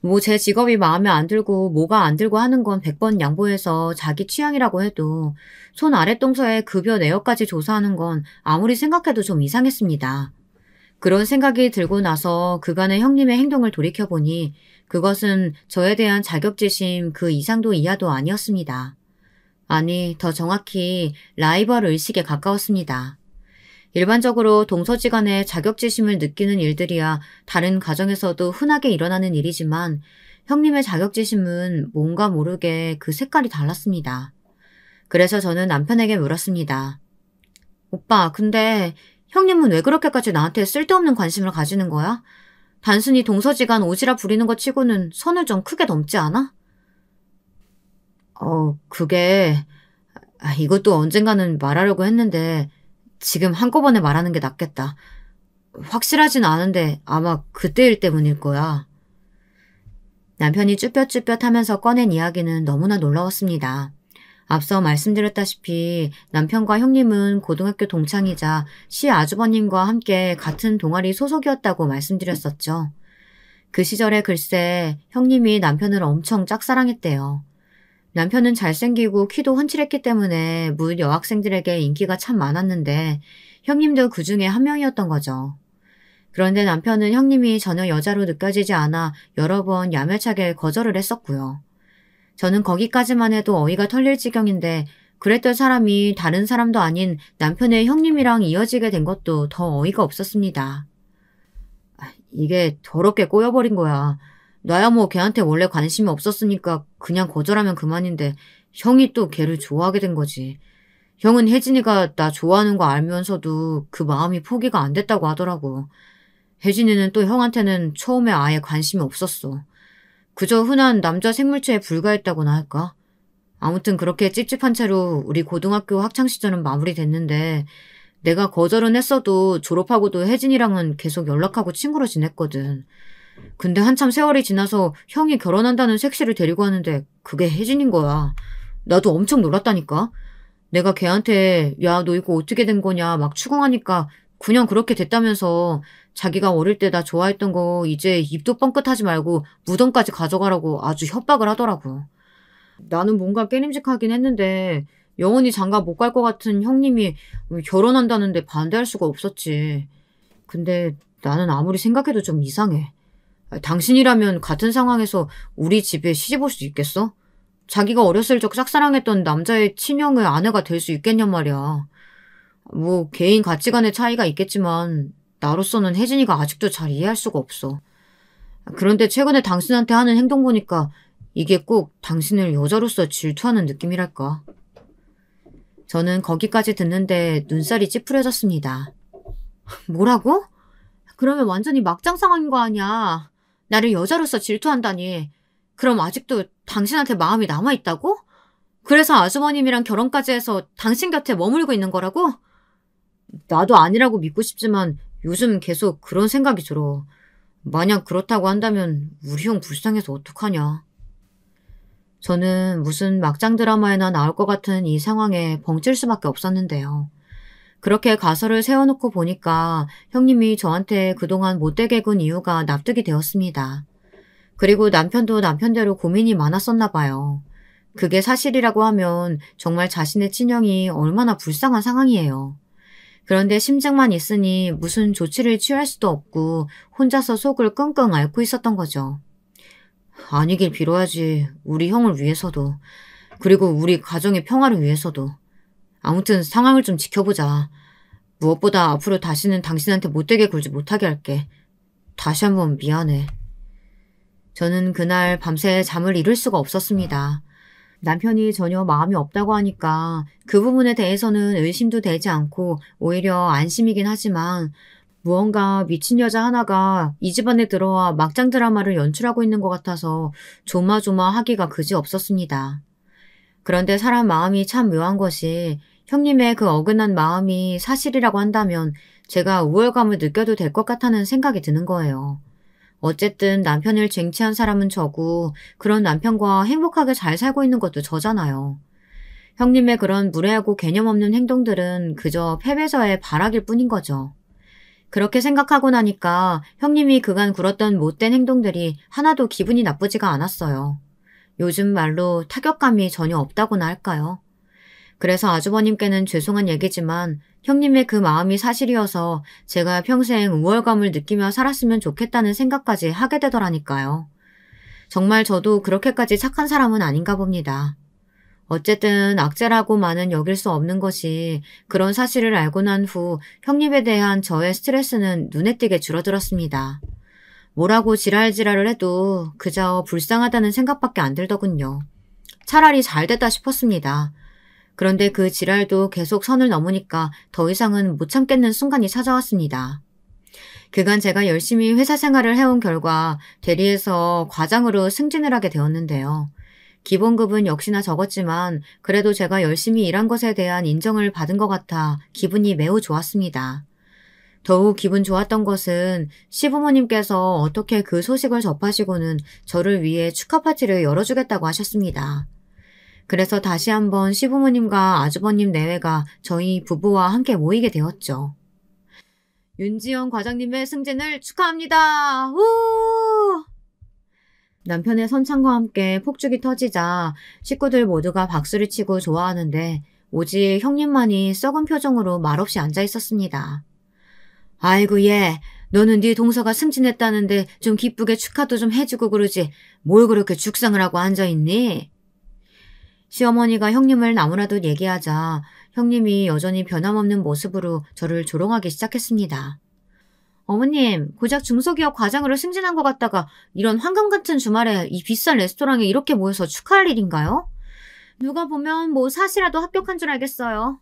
뭐 제 직업이 마음에 안 들고 뭐가 안 들고 하는 건 100번 양보해서 자기 취향이라고 해도 손 아랫동서에 급여 내역까지 조사하는 건 아무리 생각해도 좀 이상했습니다. 그런 생각이 들고 나서 그간의 형님의 행동을 돌이켜보니 그것은 저에 대한 자격지심 그 이상도 이하도 아니었습니다. 아니, 더 정확히 라이벌 의식에 가까웠습니다. 일반적으로 동서지간에 자격지심을 느끼는 일들이야 다른 가정에서도 흔하게 일어나는 일이지만 형님의 자격지심은 뭔가 모르게 그 색깔이 달랐습니다. 그래서 저는 남편에게 물었습니다. 오빠, 근데 형님은 왜 그렇게까지 나한테 쓸데없는 관심을 가지는 거야? 단순히 동서지간 오지랖 부리는 것 치고는 선을 좀 크게 넘지 않아? 그게 이것도 언젠가는 말하려고 했는데 지금 한꺼번에 말하는 게 낫겠다. 확실하진 않은데 아마 그때일 때문일 거야. 남편이 쭈뼛쭈뼛하면서 꺼낸 이야기는 너무나 놀라웠습니다. 앞서 말씀드렸다시피 남편과 형님은 고등학교 동창이자 시아주버님과 함께 같은 동아리 소속이었다고 말씀드렸었죠. 그 시절에 글쎄 형님이 남편을 엄청 짝사랑했대요. 남편은 잘생기고 키도 훤칠했기 때문에 문 여학생들에게 인기가 참 많았는데 형님도 그 중에 한 명이었던 거죠. 그런데 남편은 형님이 전혀 여자로 느껴지지 않아 여러 번 야멸차게 거절을 했었고요. 저는 거기까지만 해도 어이가 털릴 지경인데 그랬던 사람이 다른 사람도 아닌 남편의 형님이랑 이어지게 된 것도 더 어이가 없었습니다. 이게 더럽게 꼬여버린 거야. 나야 뭐 걔한테 원래 관심이 없었으니까 그냥 거절하면 그만인데 형이 또 걔를 좋아하게 된 거지. 형은 혜진이가 나 좋아하는 거 알면서도 그 마음이 포기가 안 됐다고 하더라고. 혜진이는 또 형한테는 처음에 아예 관심이 없었어. 그저 흔한 남자 생물체에 불과했다고나 할까? 아무튼 그렇게 찝찝한 채로 우리 고등학교 학창시절은 마무리됐는데 내가 거절은 했어도 졸업하고도 혜진이랑은 계속 연락하고 친구로 지냈거든. 근데 한참 세월이 지나서 형이 결혼한다는 색시를 데리고 왔는데 그게 혜진인 거야. 나도 엄청 놀랐다니까. 내가 걔한테 야, 너 이거 어떻게 된 거냐 막 추궁하니까 그냥 그렇게 됐다면서 자기가 어릴 때 나 좋아했던 거 이제 입도 뻥끗하지 말고 무덤까지 가져가라고 아주 협박을 하더라고. 나는 뭔가 깨림직하긴 했는데 영원히 장가 못 갈 것 같은 형님이 결혼한다는데 반대할 수가 없었지. 근데 나는 아무리 생각해도 좀 이상해. 당신이라면 같은 상황에서 우리 집에 시집 올 수 있겠어? 자기가 어렸을 적 짝사랑했던 남자의 친형의 아내가 될 수 있겠냔 말이야. 뭐 개인 가치관의 차이가 있겠지만 나로서는 혜진이가 아직도 잘 이해할 수가 없어. 그런데 최근에 당신한테 하는 행동 보니까 이게 꼭 당신을 여자로서 질투하는 느낌이랄까. 저는 거기까지 듣는데 눈살이 찌푸려졌습니다. 뭐라고? 그러면 완전히 막장 상황인 거 아니야. 나를 여자로서 질투한다니. 그럼 아직도 당신한테 마음이 남아있다고? 그래서 아주버님이랑 결혼까지 해서 당신 곁에 머물고 있는 거라고? 나도 아니라고 믿고 싶지만 요즘 계속 그런 생각이 들어. 만약 그렇다고 한다면 우리 형 불쌍해서 어떡하냐. 저는 무슨 막장 드라마에나 나올 것 같은 이 상황에 벙찔 수밖에 없었는데요. 그렇게 가설을 세워놓고 보니까 형님이 저한테 그동안 못되게 군 이유가 납득이 되었습니다. 그리고 남편도 남편대로 고민이 많았었나 봐요. 그게 사실이라고 하면 정말 자신의 친형이 얼마나 불쌍한 상황이에요. 그런데 심증만 있으니 무슨 조치를 취할 수도 없고 혼자서 속을 끙끙 앓고 있었던 거죠. 아니길 빌어야지. 우리 형을 위해서도. 그리고 우리 가정의 평화를 위해서도. 아무튼 상황을 좀 지켜보자. 무엇보다 앞으로 다시는 당신한테 못되게 굴지 못하게 할게. 다시 한번 미안해. 저는 그날 밤새 잠을 이룰 수가 없었습니다. 남편이 전혀 마음이 없다고 하니까 그 부분에 대해서는 의심도 되지 않고 오히려 안심이긴 하지만 무언가 미친 여자 하나가 이 집안에 들어와 막장 드라마를 연출하고 있는 것 같아서 조마조마하기가 그지없었습니다. 그런데 사람 마음이 참 묘한 것이 형님의 그 어긋난 마음이 사실이라고 한다면 제가 우월감을 느껴도 될 것 같다는 생각이 드는 거예요. 어쨌든 남편을 쟁취한 사람은 저고 그런 남편과 행복하게 잘 살고 있는 것도 저잖아요. 형님의 그런 무례하고 개념 없는 행동들은 그저 패배자의 발악일 뿐인 거죠. 그렇게 생각하고 나니까 형님이 그간 굴었던 못된 행동들이 하나도 기분이 나쁘지가 않았어요. 요즘 말로 타격감이 전혀 없다고나 할까요? 그래서 아주버님께는 죄송한 얘기지만 형님의 그 마음이 사실이어서 제가 평생 우월감을 느끼며 살았으면 좋겠다는 생각까지 하게 되더라니까요. 정말 저도 그렇게까지 착한 사람은 아닌가 봅니다. 어쨌든 악재라고만은 여길 수 없는 것이 그런 사실을 알고 난 후 형님에 대한 저의 스트레스는 눈에 띄게 줄어들었습니다. 뭐라고 지랄지랄을 해도 그저 불쌍하다는 생각밖에 안 들더군요. 차라리 잘 됐다 싶었습니다. 그런데 그 지랄도 계속 선을 넘으니까 더 이상은 못 참겠는 순간이 찾아왔습니다. 그간 제가 열심히 회사 생활을 해온 결과 대리에서 과장으로 승진을 하게 되었는데요. 기본급은 역시나 적었지만 그래도 제가 열심히 일한 것에 대한 인정을 받은 것 같아 기분이 매우 좋았습니다. 더욱 기분 좋았던 것은 시부모님께서 어떻게 그 소식을 접하시고는 저를 위해 축하 파티를 열어주겠다고 하셨습니다. 그래서 다시 한번 시부모님과 아주버님 내외가 저희 부부와 함께 모이게 되었죠. 윤지영 과장님의 승진을 축하합니다. 우! 남편의 선창과 함께 폭죽이 터지자 식구들 모두가 박수를 치고 좋아하는데 오직 형님만이 썩은 표정으로 말없이 앉아 있었습니다. 아이고 얘, 너는 네 동서가 승진했다는데 좀 기쁘게 축하도 좀 해주고 그러지. 뭘 그렇게 죽상을 하고 앉아있니? 시어머니가 형님을 나무라듯 얘기하자 형님이 여전히 변함없는 모습으로 저를 조롱하기 시작했습니다. 어머님, 고작 중소기업 과장으로 승진한 것 같다가 이런 황금 같은 주말에 이 비싼 레스토랑에 이렇게 모여서 축하할 일인가요? 누가 보면 뭐 사시라도 합격한 줄 알겠어요.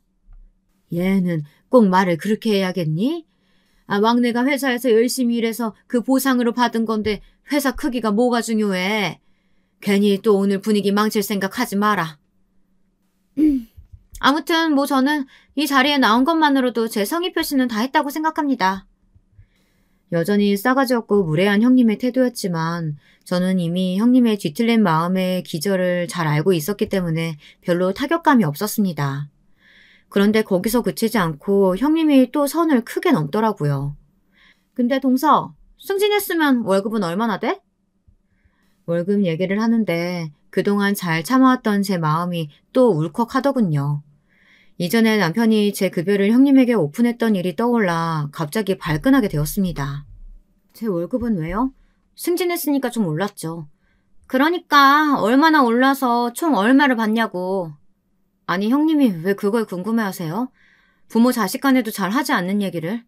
얘는 꼭 말을 그렇게 해야겠니? 아, 막내가 회사에서 열심히 일해서 그 보상으로 받은 건데 회사 크기가 뭐가 중요해. 괜히 또 오늘 분위기 망칠 생각 하지 마라. 아무튼 뭐 저는 이 자리에 나온 것만으로도 제 성의 표시는 다 했다고 생각합니다. 여전히 싸가지 없고 무례한 형님의 태도였지만 저는 이미 형님의 뒤틀린 마음의 기절을 잘 알고 있었기 때문에 별로 타격감이 없었습니다. 그런데 거기서 그치지 않고 형님이 또 선을 크게 넘더라고요. 근데 동서, 승진했으면 월급은 얼마나 돼? 월급 얘기를 하는데 그동안 잘 참아왔던 제 마음이 또 울컥하더군요. 이전에 남편이 제 급여를 형님에게 오픈했던 일이 떠올라 갑자기 발끈하게 되었습니다. 제 월급은 왜요? 승진했으니까 좀 올랐죠. 그러니까 얼마나 올라서 총 얼마를 받냐고. 아니 형님이 왜 그걸 궁금해하세요? 부모 자식 간에도 잘 하지 않는 얘기를.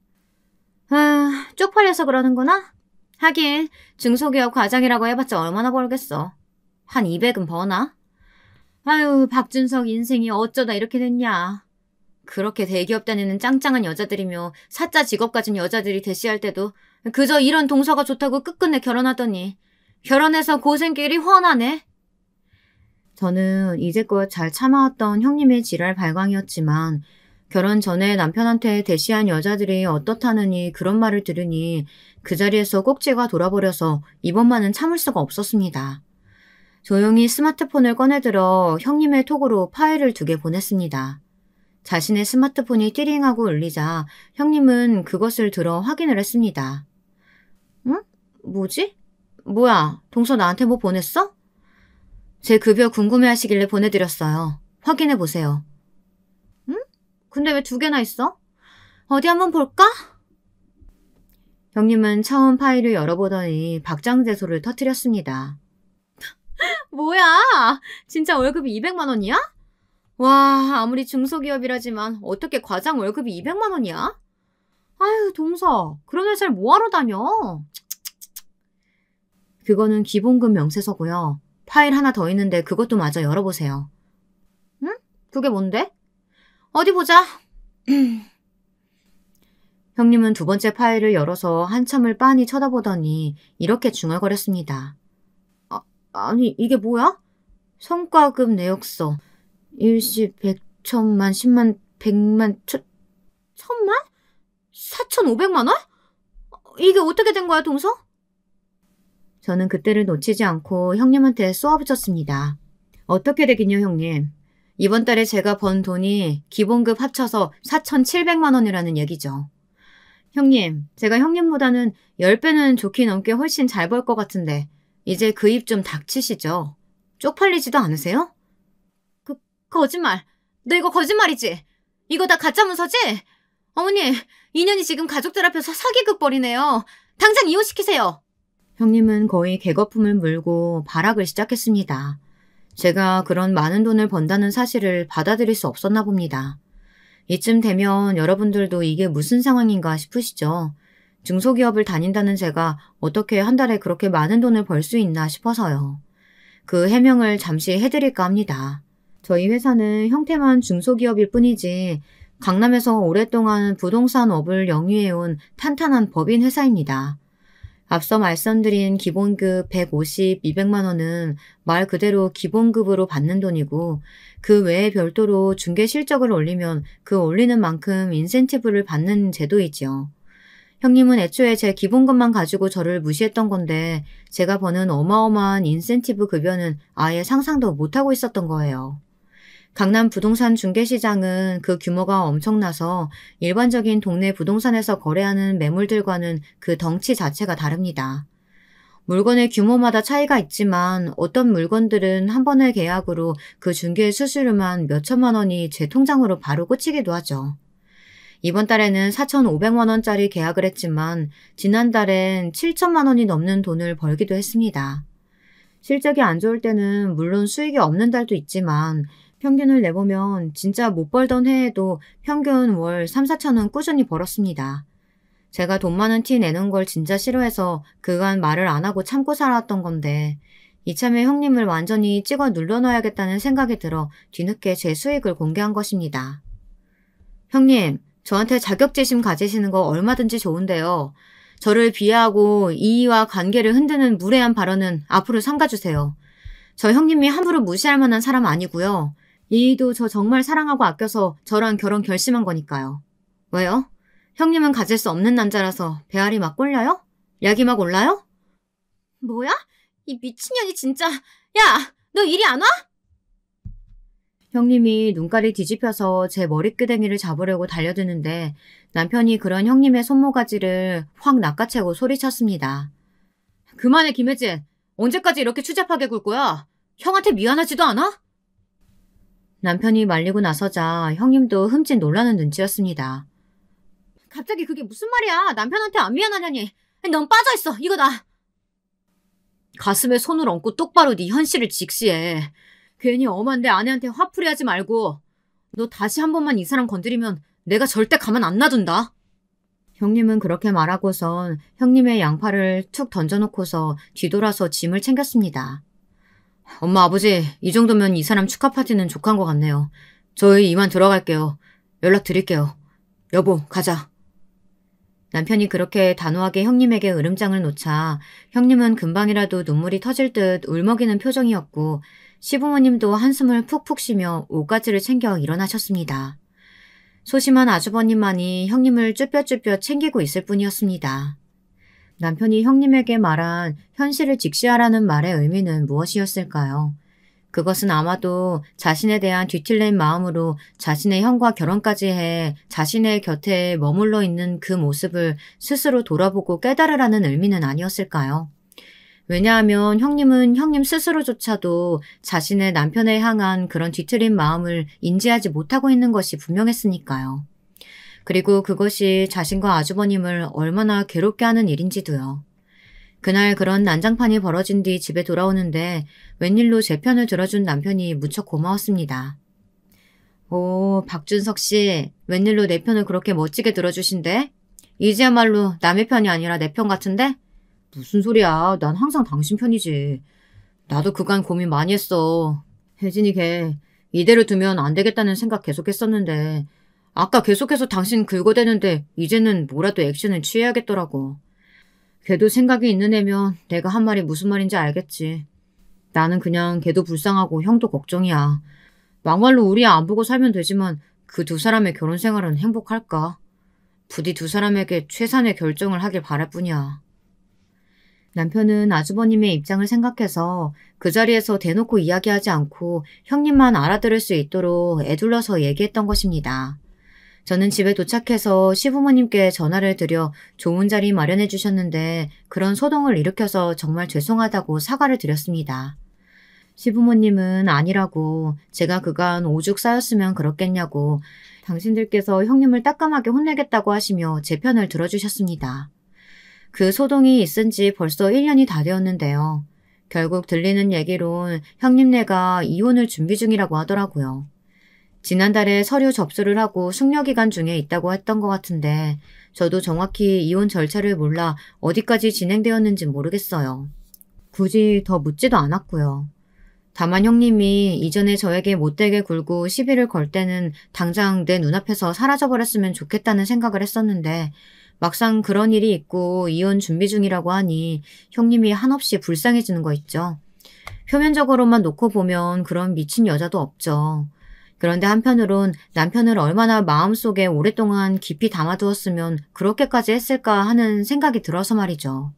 쪽팔려서 그러는구나? 하긴 중소기업 과장이라고 해봤자 얼마나 벌겠어. 한 200은 버나? 아유, 박준석 인생이 어쩌다 이렇게 됐냐. 그렇게 대기업 다니는 짱짱한 여자들이며 사짜 직업 가진 여자들이 대시할 때도 그저 이런 동서가 좋다고 끝끝내 결혼하더니 결혼해서 고생길이 훤하네. 저는 이제껏 잘 참아왔던 형님의 지랄 발광이었지만 결혼 전에 남편한테 대시한 여자들이 어떻다느니 그런 말을 들으니 그 자리에서 꼭지가 돌아버려서 이번만은 참을 수가 없었습니다. 조용히 스마트폰을 꺼내들어 형님의 톡으로 파일을 2개 보냈습니다. 자신의 스마트폰이 띠링하고 울리자 형님은 그것을 들어 확인을 했습니다. 응? 뭐지? 뭐야, 동서 나한테 뭐 보냈어? 제 급여 궁금해하시길래 보내드렸어요. 확인해보세요. 응? 근데 왜 2개나 있어? 어디 한번 볼까? 형님은 처음 파일을 열어보더니 박장대소를 터뜨렸습니다. 뭐야? 진짜 월급이 200만 원이야? 와, 아무리 중소기업이라지만 어떻게 과장 월급이 200만 원이야? 아유, 동서, 그런 회사를 뭐하러 다녀? 그거는 기본급 명세서고요. 파일 하나 더 있는데 그것도 마저 열어보세요. 응? 그게 뭔데? 어디 보자. 형님은 2번째 파일을 열어서 한참을 빤히 쳐다보더니 이렇게 중얼거렸습니다. 아니, 이게 뭐야? 성과급 내역서. 일시, 100, 1000만, 10만, 100만, 1000만? 4,500만 원? 이게 어떻게 된 거야, 동서? 저는 그때를 놓치지 않고 형님한테 쏘아붙였습니다. 어떻게 되긴요, 형님. 이번 달에 제가 번 돈이 기본급 합쳐서 4,700만 원이라는 얘기죠. 형님, 제가 형님보다는 10배는 좋게 넘게 훨씬 잘 벌 것 같은데 이제 그 입 좀 닥치시죠. 쪽팔리지도 않으세요? 거짓말. 너 이거 거짓말이지? 이거 다 가짜 문서지? 어머니, 인연이 지금 가족들 앞에서 사기극 벌이네요. 당장 이혼시키세요. 형님은 거의 개거품을 물고 발악을 시작했습니다. 제가 그런 많은 돈을 번다는 사실을 받아들일 수 없었나 봅니다. 이쯤 되면 여러분들도 이게 무슨 상황인가 싶으시죠? 중소기업을 다닌다는 제가 어떻게 한 달에 그렇게 많은 돈을 벌 수 있나 싶어서요. 그 해명을 잠시 해드릴까 합니다. 저희 회사는 형태만 중소기업일 뿐이지 강남에서 오랫동안 부동산업을 영위해온 탄탄한 법인 회사입니다. 앞서 말씀드린 기본급 150, 200만 원은 말 그대로 기본급으로 받는 돈이고 그 외에 별도로 중개 실적을 올리면 그 올리는 만큼 인센티브를 받는 제도이지요. 형님은 애초에 제 기본급만 가지고 저를 무시했던 건데 제가 버는 어마어마한 인센티브 급여는 아예 상상도 못하고 있었던 거예요. 강남 부동산 중개시장은 그 규모가 엄청나서 일반적인 동네 부동산에서 거래하는 매물들과는 그 덩치 자체가 다릅니다. 물건의 규모마다 차이가 있지만 어떤 물건들은 한 번의 계약으로 그 중개 수수료만 몇 천만 원이 제 통장으로 바로 꽂히기도 하죠. 이번 달에는 4,500만 원짜리 계약을 했지만 지난달엔 7천만 원이 넘는 돈을 벌기도 했습니다. 실적이 안 좋을 때는 물론 수익이 없는 달도 있지만 평균을 내보면 진짜 못 벌던 해에도 평균 월 3, 4천 원 꾸준히 벌었습니다. 제가 돈 많은 티 내는 걸 진짜 싫어해서 그간 말을 안 하고 참고 살아왔던 건데 이참에 형님을 완전히 찍어 눌러놔야겠다는 생각이 들어 뒤늦게 제 수익을 공개한 것입니다. 형님, 저한테 자격지심 가지시는 거 얼마든지 좋은데요. 저를 비하하고 이의와 관계를 흔드는 무례한 발언은 앞으로 삼가주세요. 저 형님이 함부로 무시할 만한 사람 아니고요. 이의도 저 정말 사랑하고 아껴서 저랑 결혼 결심한 거니까요. 왜요? 형님은 가질 수 없는 남자라서 배알이 막 꼴려요? 약이 막 올라요? 뭐야? 이 미친년이 진짜. 야! 너 이리 안 와? 형님이 눈깔이 뒤집혀서 제 머리끄댕이를 잡으려고 달려드는데 남편이 그런 형님의 손모가지를 확 낚아채고 소리쳤습니다. 그만해 김혜진. 언제까지 이렇게 추잡하게 굴 거야? 형한테 미안하지도 않아? 남편이 말리고 나서자 형님도 흠칫 놀라는 눈치였습니다. 갑자기 그게 무슨 말이야. 남편한테 안 미안하냐니. 넌 빠져있어. 이거다. 가슴에 손을 얹고 똑바로 네 현실을 직시해. 괜히 엄한 내 아내한테 화풀이하지 말고. 너 다시 한 번만 이 사람 건드리면 내가 절대 가만 안 놔둔다. 형님은 그렇게 말하고선 형님의 양팔을 툭 던져놓고서 뒤돌아서 짐을 챙겼습니다. 엄마 아버지 이 정도면 이 사람 축하 파티는 족한 것 같네요. 저희 이만 들어갈게요. 연락드릴게요. 여보 가자. 남편이 그렇게 단호하게 형님에게 으름장을 놓자 형님은 금방이라도 눈물이 터질 듯 울먹이는 표정이었고 시부모님도 한숨을 푹푹 쉬며 옷가지를 챙겨 일어나셨습니다. 소심한 아주버님만이 형님을 쭈뼛쭈뼛 챙기고 있을 뿐이었습니다. 남편이 형님에게 말한 현실을 직시하라는 말의 의미는 무엇이었을까요? 그것은 아마도 자신에 대한 뒤틀린 마음으로 자신의 형과 결혼까지 해 자신의 곁에 머물러 있는 그 모습을 스스로 돌아보고 깨달으라는 의미는 아니었을까요? 왜냐하면 형님은 형님 스스로조차도 자신의 남편에 향한 그런 뒤틀린 마음을 인지하지 못하고 있는 것이 분명했으니까요. 그리고 그것이 자신과 아주버님을 얼마나 괴롭게 하는 일인지도요. 그날 그런 난장판이 벌어진 뒤 집에 돌아오는데 웬일로 제 편을 들어준 남편이 무척 고마웠습니다. 오, 박준석 씨, 웬일로 내 편을 그렇게 멋지게 들어주신대? 이제야말로 남의 편이 아니라 내 편 같은데? 무슨 소리야. 난 항상 당신 편이지. 나도 그간 고민 많이 했어. 혜진이 걔 이대로 두면 안 되겠다는 생각 계속했었는데 아까 계속해서 당신 긁어대는데 이제는 뭐라도 액션을 취해야겠더라고. 걔도 생각이 있는 애면 내가 한 말이 무슨 말인지 알겠지. 나는 그냥 걔도 불쌍하고 형도 걱정이야. 막말로 우리 안 보고 살면 되지만 그 두 사람의 결혼 생활은 행복할까? 부디 두 사람에게 최선의 결정을 하길 바랄 뿐이야. 남편은 아주버님의 입장을 생각해서 그 자리에서 대놓고 이야기하지 않고 형님만 알아들을 수 있도록 애둘러서 얘기했던 것입니다. 저는 집에 도착해서 시부모님께 전화를 드려 좋은 자리 마련해 주셨는데 그런 소동을 일으켜서 정말 죄송하다고 사과를 드렸습니다. 시부모님은 아니라고 제가 그간 오죽 쌓였으면 그렇겠냐고 당신들께서 형님을 따끔하게 혼내겠다고 하시며 제 편을 들어주셨습니다. 그 소동이 있은 지 벌써 1년이 다 되었는데요. 결국 들리는 얘기론 형님네가 이혼을 준비 중이라고 하더라고요. 지난달에 서류 접수를 하고 숙려기간 중에 있다고 했던 것 같은데 저도 정확히 이혼 절차를 몰라 어디까지 진행되었는지 모르겠어요. 굳이 더 묻지도 않았고요. 다만 형님이 이전에 저에게 못되게 굴고 시비를 걸 때는 당장 내 눈앞에서 사라져버렸으면 좋겠다는 생각을 했었는데 막상 그런 일이 있고 이혼 준비 중이라고 하니 형님이 한없이 불쌍해지는 거 있죠. 표면적으로만 놓고 보면 그런 미친 여자도 없죠. 그런데 한편으론 남편을 얼마나 마음속에 오랫동안 깊이 담아두었으면 그렇게까지 했을까 하는 생각이 들어서 말이죠.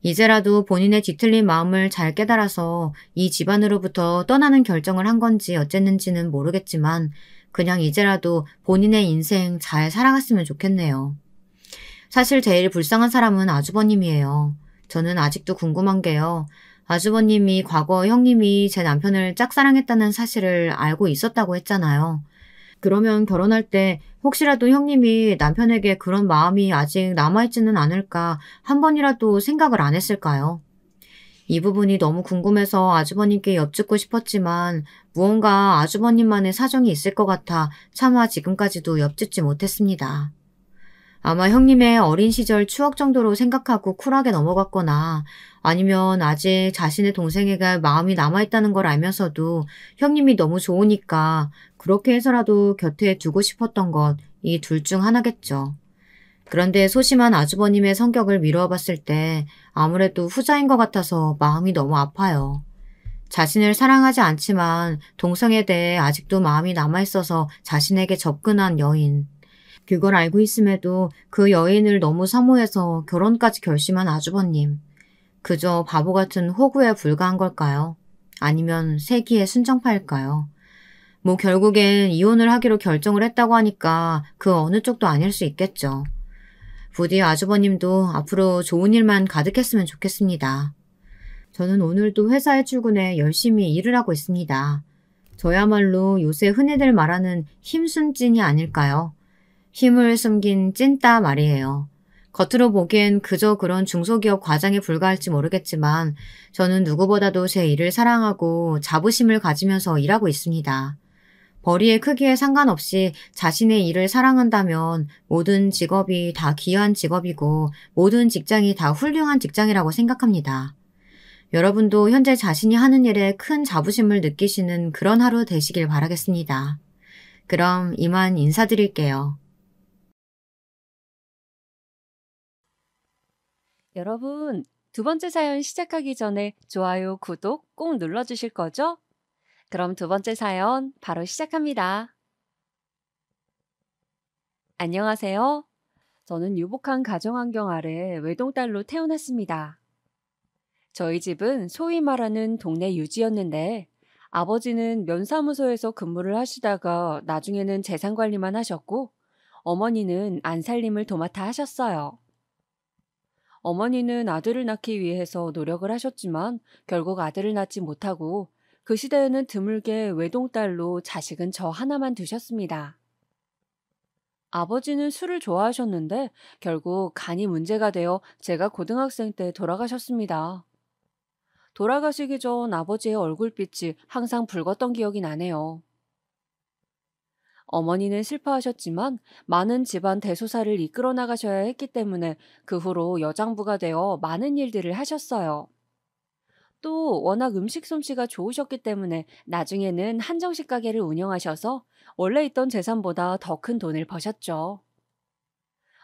이제라도 본인의 뒤틀린 마음을 잘 깨달아서 이 집안으로부터 떠나는 결정을 한 건지 어쨌는지는 모르겠지만 그냥 이제라도 본인의 인생 잘 살아갔으면 좋겠네요. 사실 제일 불쌍한 사람은 아주버님이에요. 저는 아직도 궁금한 게요. 아주버님이 과거 형님이 제 남편을 짝사랑했다는 사실을 알고 있었다고 했잖아요. 그러면 결혼할 때 혹시라도 형님이 남편에게 그런 마음이 아직 남아있지는 않을까 한 번이라도 생각을 안 했을까요? 이 부분이 너무 궁금해서 아주버님께 여쭙고 싶었지만 무언가 아주버님만의 사정이 있을 것 같아 차마 지금까지도 여쭙지 못했습니다. 아마 형님의 어린 시절 추억 정도로 생각하고 쿨하게 넘어갔거나 아니면 아직 자신의 동생에게 마음이 남아있다는 걸 알면서도 형님이 너무 좋으니까 그렇게 해서라도 곁에 두고 싶었던 것, 이 둘 중 하나겠죠. 그런데 소심한 아주버님의 성격을 미루어 봤을 때 아무래도 후자인 것 같아서 마음이 너무 아파요. 자신을 사랑하지 않지만 동성에 대해 아직도 마음이 남아있어서 자신에게 접근한 여인. 그걸 알고 있음에도 그 여인을 너무 사모해서 결혼까지 결심한 아주버님. 그저 바보 같은 호구에 불과한 걸까요? 아니면 세기의 순정파일까요? 뭐 결국엔 이혼을 하기로 결정을 했다고 하니까 그 어느 쪽도 아닐 수 있겠죠. 부디 아주버님도 앞으로 좋은 일만 가득했으면 좋겠습니다. 저는 오늘도 회사에 출근해 열심히 일을 하고 있습니다. 저야말로 요새 흔히들 말하는 힘순찐이 아닐까요? 힘을 숨긴 찐따 말이에요. 겉으로 보기엔 그저 그런 중소기업 과장에 불과할지 모르겠지만 저는 누구보다도 제 일을 사랑하고 자부심을 가지면서 일하고 있습니다. 벌이의 크기에 상관없이 자신의 일을 사랑한다면 모든 직업이 다 귀한 직업이고 모든 직장이 다 훌륭한 직장이라고 생각합니다. 여러분도 현재 자신이 하는 일에 큰 자부심을 느끼시는 그런 하루 되시길 바라겠습니다. 그럼 이만 인사드릴게요. 여러분, 두 번째 사연 시작하기 전에 좋아요, 구독 꼭 눌러주실 거죠? 그럼 두 번째 사연 바로 시작합니다. 안녕하세요. 저는 유복한 가정환경 아래 외동딸로 태어났습니다. 저희 집은 소위 말하는 동네 유지였는데 아버지는 면사무소에서 근무를 하시다가 나중에는 재산 관리만 하셨고 어머니는 안살림을 도맡아 하셨어요. 어머니는 아들을 낳기 위해서 노력을 하셨지만 결국 아들을 낳지 못하고 그 시대에는 드물게 외동딸로 자식은 저 하나만 두셨습니다. 아버지는 술을 좋아하셨는데 결국 간이 문제가 되어 제가 고등학생 때 돌아가셨습니다. 돌아가시기 전 아버지의 얼굴빛이 항상 붉었던 기억이 나네요. 어머니는 슬퍼하셨지만 많은 집안 대소사를 이끌어 나가셔야 했기 때문에 그 후로 여장부가 되어 많은 일들을 하셨어요. 또 워낙 음식 솜씨가 좋으셨기 때문에 나중에는 한정식 가게를 운영하셔서 원래 있던 재산보다 더 큰 돈을 버셨죠.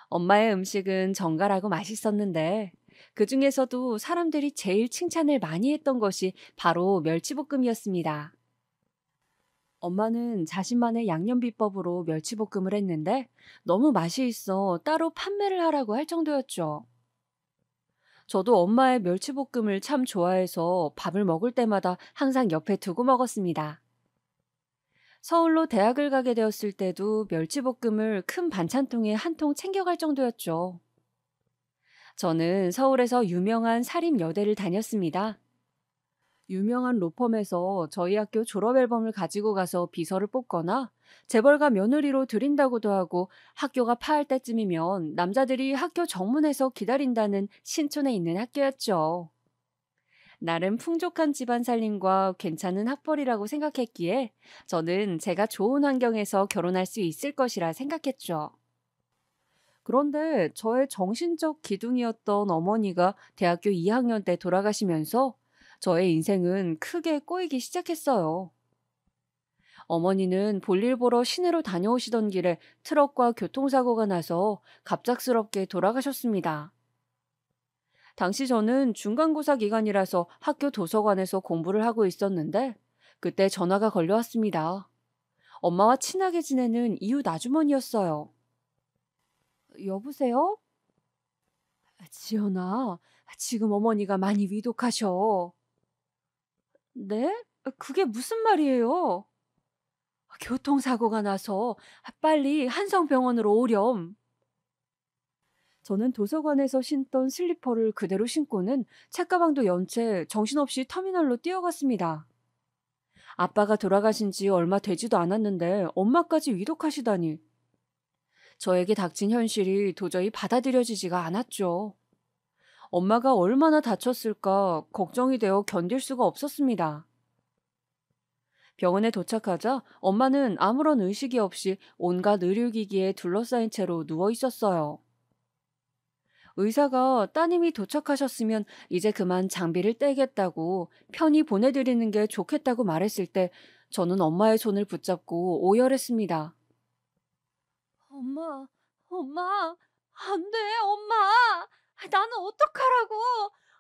엄마의 음식은 정갈하고 맛있었는데 그 중에서도 사람들이 제일 칭찬을 많이 했던 것이 바로 멸치볶음이었습니다. 엄마는 자신만의 양념 비법으로 멸치볶음을 했는데 너무 맛이 있어 따로 판매를 하라고 할 정도였죠. 저도 엄마의 멸치볶음을 참 좋아해서 밥을 먹을 때마다 항상 옆에 두고 먹었습니다. 서울로 대학을 가게 되었을 때도 멸치볶음을 큰 반찬통에 한 통 챙겨갈 정도였죠. 저는 서울에서 유명한 사립여대를 다녔습니다. 유명한 로펌에서 저희 학교 졸업 앨범을 가지고 가서 비서를 뽑거나 재벌가 며느리로 들인다고도 하고 학교가 파할 때쯤이면 남자들이 학교 정문에서 기다린다는 신촌에 있는 학교였죠. 나름 풍족한 집안 살림과 괜찮은 학벌이라고 생각했기에 저는 제가 좋은 환경에서 결혼할 수 있을 것이라 생각했죠. 그런데 저의 정신적 기둥이었던 어머니가 대학교 2학년 때 돌아가시면서 저의 인생은 크게 꼬이기 시작했어요. 어머니는 볼일 보러 시내로 다녀오시던 길에 트럭과 교통사고가 나서 갑작스럽게 돌아가셨습니다. 당시 저는 중간고사 기간이라서 학교 도서관에서 공부를 하고 있었는데 그때 전화가 걸려왔습니다. 엄마와 친하게 지내는 이웃 아주머니였어요. 여보세요? 지연아, 지금 어머니가 많이 위독하셔. 네? 그게 무슨 말이에요? 교통사고가 나서 빨리 한성병원으로 오렴. 저는 도서관에서 신던 슬리퍼를 그대로 신고는 책가방도 연 채 정신없이 터미널로 뛰어갔습니다. 아빠가 돌아가신 지 얼마 되지도 않았는데 엄마까지 위독하시다니. 저에게 닥친 현실이 도저히 받아들여지지가 않았죠. 엄마가 얼마나 다쳤을까 걱정이 되어 견딜 수가 없었습니다. 병원에 도착하자 엄마는 아무런 의식이 없이 온갖 의료기기에 둘러싸인 채로 누워 있었어요. 의사가 따님이 도착하셨으면 이제 그만 장비를 떼겠다고 편히 보내드리는 게 좋겠다고 말했을 때 저는 엄마의 손을 붙잡고 오열했습니다. 엄마, 엄마, 안 돼, 엄마. 나는 어떡하라고.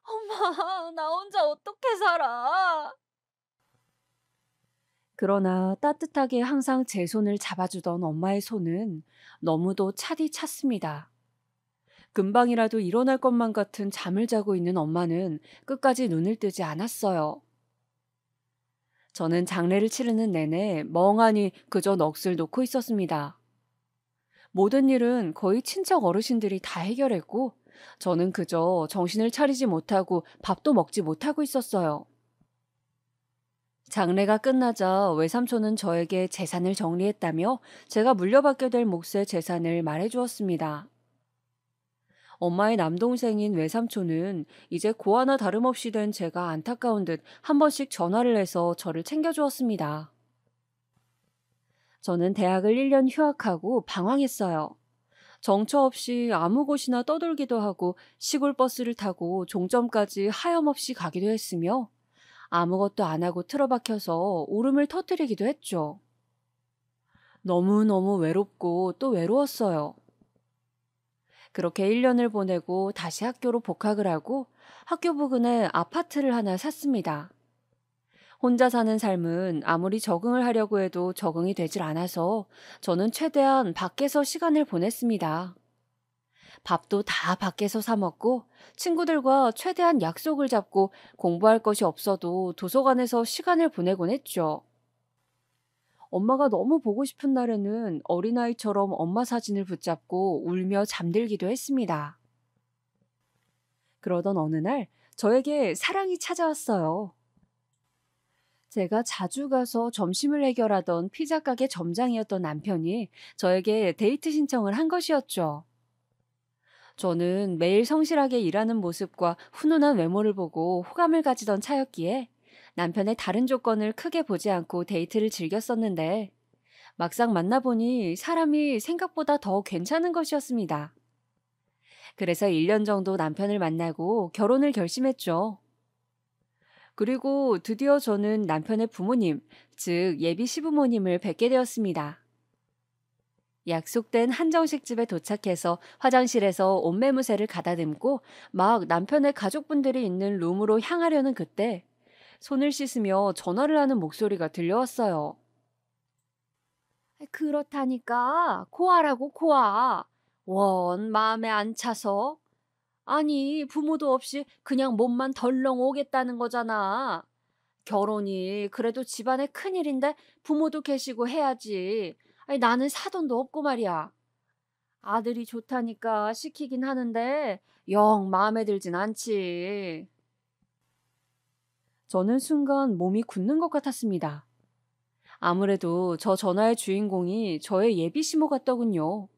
엄마, 나 혼자 어떻게 살아. 그러나 따뜻하게 항상 제 손을 잡아주던 엄마의 손은 너무도 차디 찼습니다. 금방이라도 일어날 것만 같은 잠을 자고 있는 엄마는 끝까지 눈을 뜨지 않았어요. 저는 장례를 치르는 내내 멍하니 그저 넋을 놓고 있었습니다. 모든 일은 거의 친척 어르신들이 다 해결했고 저는 그저 정신을 차리지 못하고 밥도 먹지 못하고 있었어요. 장례가 끝나자 외삼촌은 저에게 재산을 정리했다며 제가 물려받게 될 몫의 재산을 말해주었습니다. 엄마의 남동생인 외삼촌은 이제 고아나 다름없이 된 제가 안타까운 듯 한 번씩 전화를 해서 저를 챙겨주었습니다. 저는 대학을 1년 휴학하고 방황했어요. 정처 없이 아무 곳이나 떠돌기도 하고 시골 버스를 타고 종점까지 하염없이 가기도 했으며 아무것도 안 하고 틀어박혀서 울음을 터뜨리기도 했죠. 너무너무 외롭고 또 외로웠어요. 그렇게 1년을 보내고 다시 학교로 복학을 하고 학교 부근에 아파트를 하나 샀습니다. 혼자 사는 삶은 아무리 적응을 하려고 해도 적응이 되질 않아서 저는 최대한 밖에서 시간을 보냈습니다. 밥도 다 밖에서 사 먹고 친구들과 최대한 약속을 잡고 공부할 것이 없어도 도서관에서 시간을 보내곤 했죠. 엄마가 너무 보고 싶은 날에는 어린아이처럼 엄마 사진을 붙잡고 울며 잠들기도 했습니다. 그러던 어느 날 저에게 사랑이 찾아왔어요. 제가 자주 가서 점심을 해결하던 피자 가게 점장이었던 남편이 저에게 데이트 신청을 한 것이었죠. 저는 매일 성실하게 일하는 모습과 훈훈한 외모를 보고 호감을 가지던 차였기에 남편의 다른 조건을 크게 보지 않고 데이트를 즐겼었는데 막상 만나보니 사람이 생각보다 더 괜찮은 것이었습니다. 그래서 1년 정도 남편을 만나고 결혼을 결심했죠. 그리고 드디어 저는 남편의 부모님, 즉 예비 시부모님을 뵙게 되었습니다. 약속된 한정식 집에 도착해서 화장실에서 옷매무새를 가다듬고 막 남편의 가족분들이 있는 룸으로 향하려는 그때 손을 씻으며 전화를 하는 목소리가 들려왔어요. 그렇다니까 고아라고 고아. 원 마음에 안 차서. 아니 부모도 없이 그냥 몸만 덜렁 오겠다는 거잖아. 결혼이 그래도 집안의 큰일인데 부모도 계시고 해야지. 아니, 나는 사돈도 없고 말이야. 아들이 좋다니까 시키긴 하는데 영 마음에 들진 않지. 저는 순간 몸이 굳는 것 같았습니다. 아무래도 저 전화의 주인공이 저의 예비 시모 같더군요.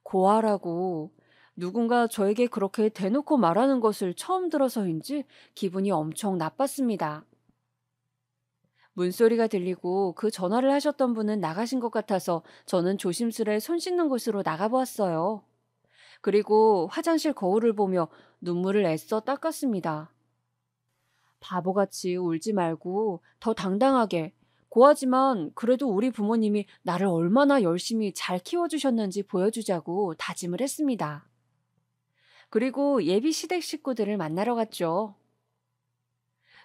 고아라고 누군가 저에게 그렇게 대놓고 말하는 것을 처음 들어서인지 기분이 엄청 나빴습니다. 문소리가 들리고 그 전화를 하셨던 분은 나가신 것 같아서 저는 조심스레 손 씻는 곳으로 나가보았어요. 그리고 화장실 거울을 보며 눈물을 애써 닦았습니다. 바보같이 울지 말고 더 당당하게, 고하지만 그래도 우리 부모님이 나를 얼마나 열심히 잘 키워주셨는지 보여주자고 다짐을 했습니다. 그리고 예비 시댁 식구들을 만나러 갔죠.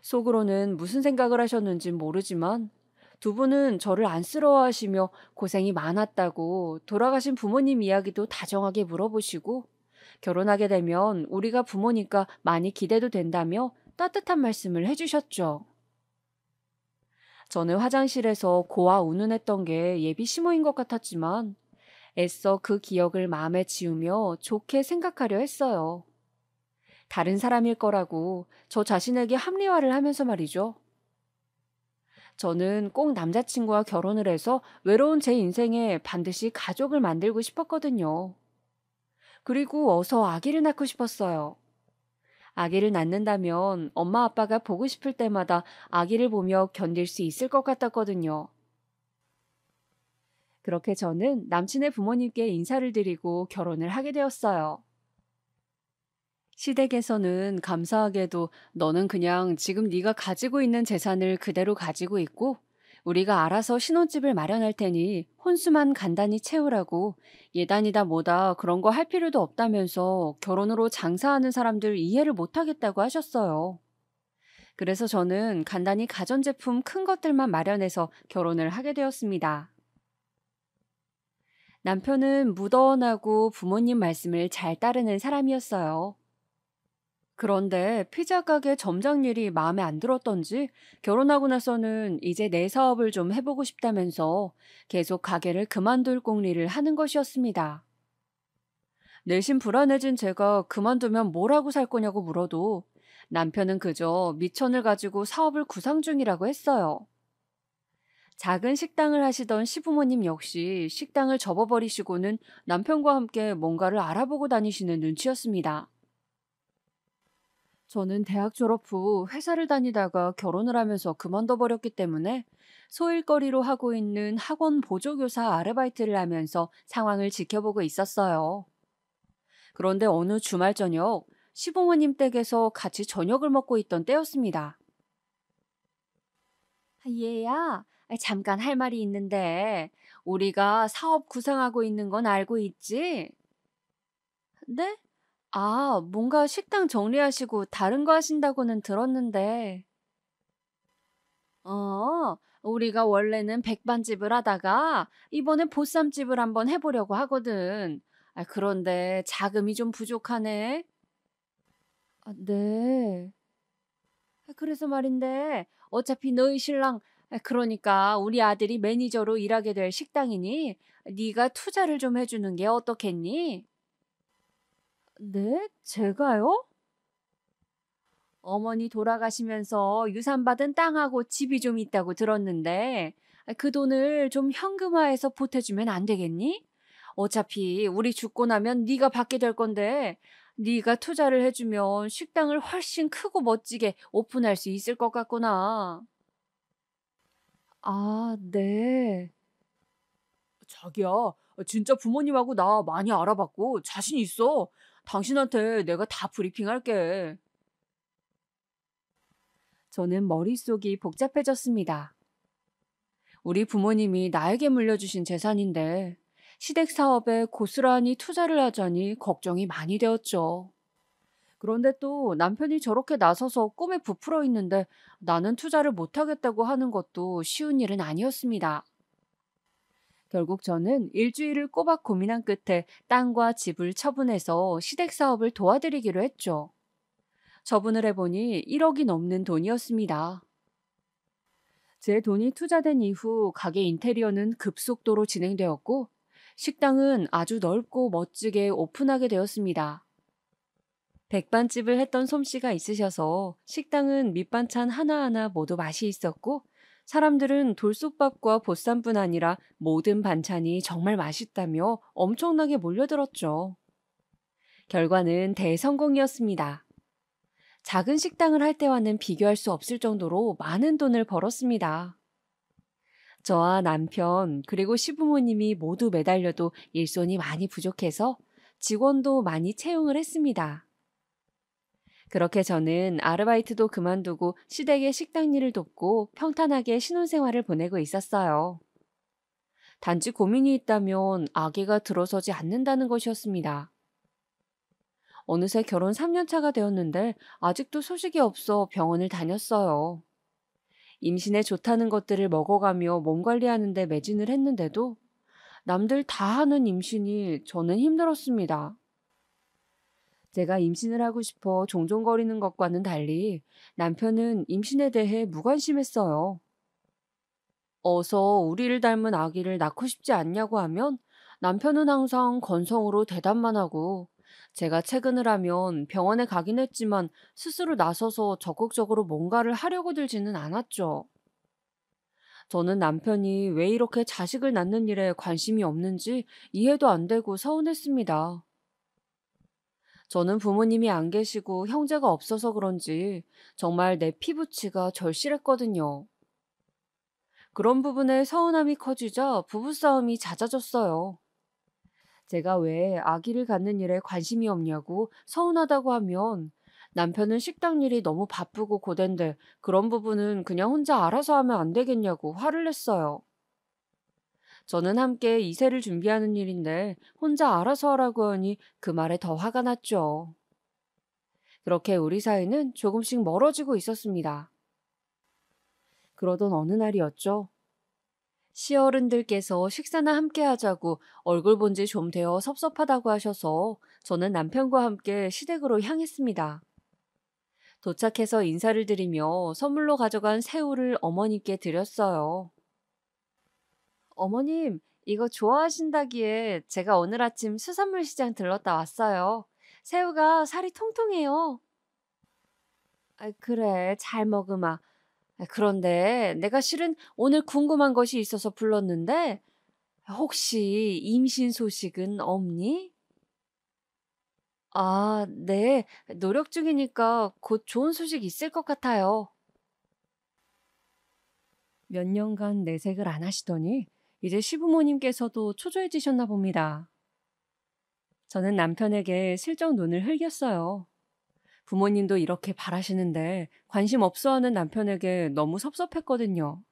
속으로는 무슨 생각을 하셨는진 모르지만 두 분은 저를 안쓰러워하시며 고생이 많았다고 돌아가신 부모님 이야기도 다정하게 물어보시고 결혼하게 되면 우리가 부모니까 많이 기대도 된다며 따뜻한 말씀을 해주셨죠. 저는 화장실에서 고아 운운했던 게 예비 시모인 것 같았지만 애써 그 기억을 마음에 지우며 좋게 생각하려 했어요. 다른 사람일 거라고 저 자신에게 합리화를 하면서 말이죠. 저는 꼭 남자친구와 결혼을 해서 외로운 제 인생에 반드시 가족을 만들고 싶었거든요. 그리고 어서 아기를 낳고 싶었어요. 아기를 낳는다면 엄마 아빠가 보고 싶을 때마다 아기를 보며 견딜 수 있을 것 같았거든요. 그렇게 저는 남친의 부모님께 인사를 드리고 결혼을 하게 되었어요. 시댁에서는 감사하게도 너는 그냥 지금 네가 가지고 있는 재산을 그대로 가지고 있고 우리가 알아서 신혼집을 마련할 테니 혼수만 간단히 채우라고 예단이다 뭐다 그런 거 할 필요도 없다면서 결혼으로 장사하는 사람들 이해를 못하겠다고 하셨어요. 그래서 저는 간단히 가전제품 큰 것들만 마련해서 결혼을 하게 되었습니다. 남편은 무던하고 부모님 말씀을 잘 따르는 사람이었어요. 그런데 피자 가게 점장 일이 마음에 안 들었던지 결혼하고 나서는 이제 내 사업을 좀 해보고 싶다면서 계속 가게를 그만둘 꽁리를 하는 것이었습니다. 내심 불안해진 제가 그만두면 뭘 하고 살 거냐고 물어도 남편은 그저 미천을 가지고 사업을 구상 중이라고 했어요. 작은 식당을 하시던 시부모님 역시 식당을 접어버리시고는 남편과 함께 뭔가를 알아보고 다니시는 눈치였습니다. 저는 대학 졸업 후 회사를 다니다가 결혼을 하면서 그만둬 버렸기 때문에 소일거리로 하고 있는 학원 보조교사 아르바이트를 하면서 상황을 지켜보고 있었어요. 그런데 어느 주말 저녁 시부모님 댁에서 같이 저녁을 먹고 있던 때였습니다. 얘야, 잠깐 할 말이 있는데 우리가 사업 구상하고 있는 건 알고 있지? 네? 아, 뭔가 식당 정리하시고 다른 거 하신다고는 들었는데. 우리가 원래는 백반집을 하다가 이번에 보쌈집을 한번 해보려고 하거든. 그런데 자금이 좀 부족하네. 네. 그래서 말인데 어차피 너희 신랑, 그러니까 우리 아들이 매니저로 일하게 될 식당이니 네가 투자를 좀 해주는 게 어떻겠니? 네? 제가요? 어머니 돌아가시면서 유산받은 땅하고 집이 좀 있다고 들었는데 그 돈을 좀 현금화해서 보태주면 안 되겠니? 어차피 우리 죽고 나면 네가 받게 될 건데 네가 투자를 해주면 식당을 훨씬 크고 멋지게 오픈할 수 있을 것 같구나. 아, 네. 자기야, 진짜 부모님하고 나 많이 알아봤고 자신 있어. 당신한테 내가 다 브리핑할게. 저는 머릿속이 복잡해졌습니다. 우리 부모님이 나에게 물려주신 재산인데 시댁 사업에 고스란히 투자를 하자니 걱정이 많이 되었죠. 그런데 또 남편이 저렇게 나서서 꿈에 부풀어 있는데 나는 투자를 못하겠다고 하는 것도 쉬운 일은 아니었습니다. 결국 저는 일주일을 꼬박 고민한 끝에 땅과 집을 처분해서 시댁 사업을 도와드리기로 했죠. 처분을 해보니 1억이 넘는 돈이었습니다. 제 돈이 투자된 이후 가게 인테리어는 급속도로 진행되었고 식당은 아주 넓고 멋지게 오픈하게 되었습니다. 백반집을 했던 솜씨가 있으셔서 식당은 밑반찬 하나하나 모두 맛이 있었고 사람들은 돌솥밥과 보쌈뿐 아니라 모든 반찬이 정말 맛있다며 엄청나게 몰려들었죠. 결과는 대성공이었습니다. 작은 식당을 할 때와는 비교할 수 없을 정도로 많은 돈을 벌었습니다. 저와 남편, 그리고 시부모님이 모두 매달려도 일손이 많이 부족해서 직원도 많이 채용을 했습니다. 그렇게 저는 아르바이트도 그만두고 시댁의 식당 일을 돕고 평탄하게 신혼생활을 보내고 있었어요. 단지 고민이 있다면 아기가 들어서지 않는다는 것이었습니다. 어느새 결혼 3년 차가 되었는데 아직도 소식이 없어 병원을 다녔어요. 임신에 좋다는 것들을 먹어가며 몸 관리하는 데 매진을 했는데도 남들 다 하는 임신이 저는 힘들었습니다. 제가 임신을 하고 싶어 종종거리는 것과는 달리 남편은 임신에 대해 무관심했어요. 어서 우리를 닮은 아기를 낳고 싶지 않냐고 하면 남편은 항상 건성으로 대답만 하고 제가 퇴근을 하면 병원에 가긴 했지만 스스로 나서서 적극적으로 뭔가를 하려고 들지는 않았죠. 저는 남편이 왜 이렇게 자식을 낳는 일에 관심이 없는지 이해도 안 되고 서운했습니다. 저는 부모님이 안 계시고 형제가 없어서 그런지 정말 내 피부치가 절실했거든요. 그런 부분에 서운함이 커지자 부부싸움이 잦아졌어요. 제가 왜 아기를 갖는 일에 관심이 없냐고 서운하다고 하면 남편은 식당 일이 너무 바쁘고 고된데 그런 부분은 그냥 혼자 알아서 하면 안 되겠냐고 화를 냈어요. 저는 함께 이세를 준비하는 일인데 혼자 알아서 하라고 하니 그 말에 더 화가 났죠. 그렇게 우리 사이는 조금씩 멀어지고 있었습니다. 그러던 어느 날이었죠. 시어른들께서 식사나 함께 하자고 얼굴 본지 좀 되어 섭섭하다고 하셔서 저는 남편과 함께 시댁으로 향했습니다. 도착해서 인사를 드리며 선물로 가져간 새우를 어머니께 드렸어요. 어머님, 이거 좋아하신다기에 제가 오늘 아침 수산물 시장 들렀다 왔어요. 새우가 살이 통통해요. 그래, 잘 먹으마. 그런데 내가 실은 오늘 궁금한 것이 있어서 불렀는데 혹시 임신 소식은 없니? 아, 네. 노력 중이니까 곧 좋은 소식 있을 것 같아요. 몇 년간 내색을 안 하시더니 이제 시부모님께서도 초조해지셨나 봅니다. 저는 남편에게 슬쩍 눈을 흘겼어요. 부모님도 이렇게 바라시는데 관심 없어 하는 남편에게 너무 섭섭했거든요.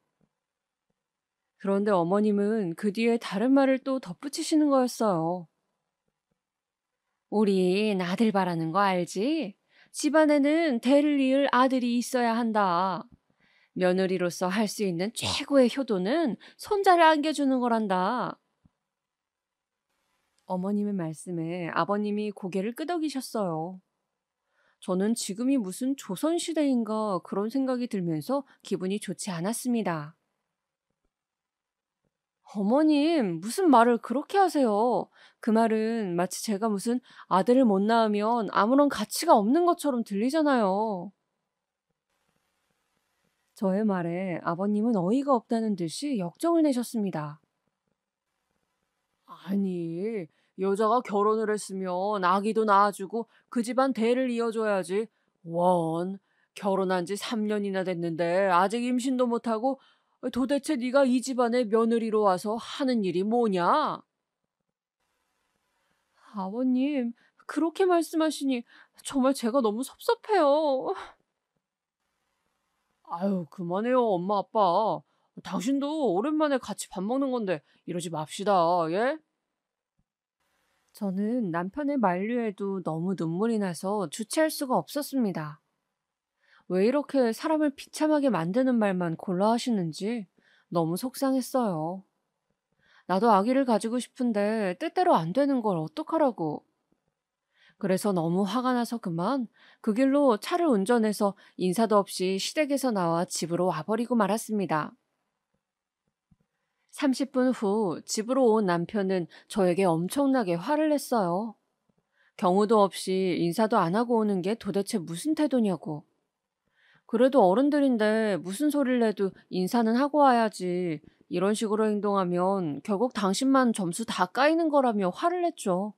그런데 어머님은 그 뒤에 다른 말을 또 덧붙이시는 거였어요. 우린 아들 바라는 거 알지? 집안에는 대를 이을 아들이 있어야 한다. 며느리로서 할 수 있는 최고의 효도는 손자를 안겨주는 거란다. 어머님의 말씀에 아버님이 고개를 끄덕이셨어요. 저는 지금이 무슨 조선시대인가 그런 생각이 들면서 기분이 좋지 않았습니다. 어머님, 무슨 말을 그렇게 하세요? 그 말은 마치 제가 무슨 아들을 못 낳으면 아무런 가치가 없는 것처럼 들리잖아요. 저의 말에 아버님은 어이가 없다는 듯이 역정을 내셨습니다. 아니, 여자가 결혼을 했으면 아기도 낳아주고 그 집안 대를 이어줘야지. 원, 결혼한 지 3년이나 됐는데 아직 임신도 못하고 도대체 네가 이 집안의 며느리로 와서 하는 일이 뭐냐? 아버님, 그렇게 말씀하시니 정말 제가 너무 섭섭해요. 아유, 그만해요, 엄마, 아빠. 당신도 오랜만에 같이 밥 먹는 건데 이러지 맙시다, 예? 저는 남편의 만류에도 너무 눈물이 나서 주체할 수가 없었습니다. 왜 이렇게 사람을 비참하게 만드는 말만 골라 하시는지 너무 속상했어요. 나도 아기를 가지고 싶은데 뜻대로 안 되는 걸 어떡하라고. 그래서 너무 화가 나서 그만 그 길로 차를 운전해서 인사도 없이 시댁에서 나와 집으로 와버리고 말았습니다. 30분 후 집으로 온 남편은 저에게 엄청나게 화를 냈어요. 경우도 없이 인사도 안 하고 오는 게 도대체 무슨 태도냐고. 그래도 어른들인데 무슨 소리를 해도 인사는 하고 와야지. 이런 식으로 행동하면 결국 당신만 점수 다 까이는 거라며 화를 냈죠.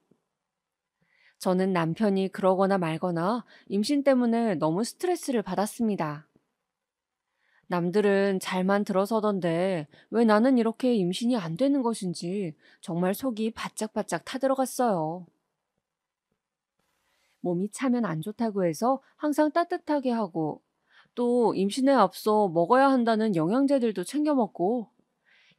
저는 남편이 그러거나 말거나 임신 때문에 너무 스트레스를 받았습니다. 남들은 잘만 들어서던데 왜 나는 이렇게 임신이 안 되는 것인지 정말 속이 바짝바짝 타들어갔어요. 몸이 차면 안 좋다고 해서 항상 따뜻하게 하고 또 임신에 앞서 먹어야 한다는 영양제들도 챙겨 먹고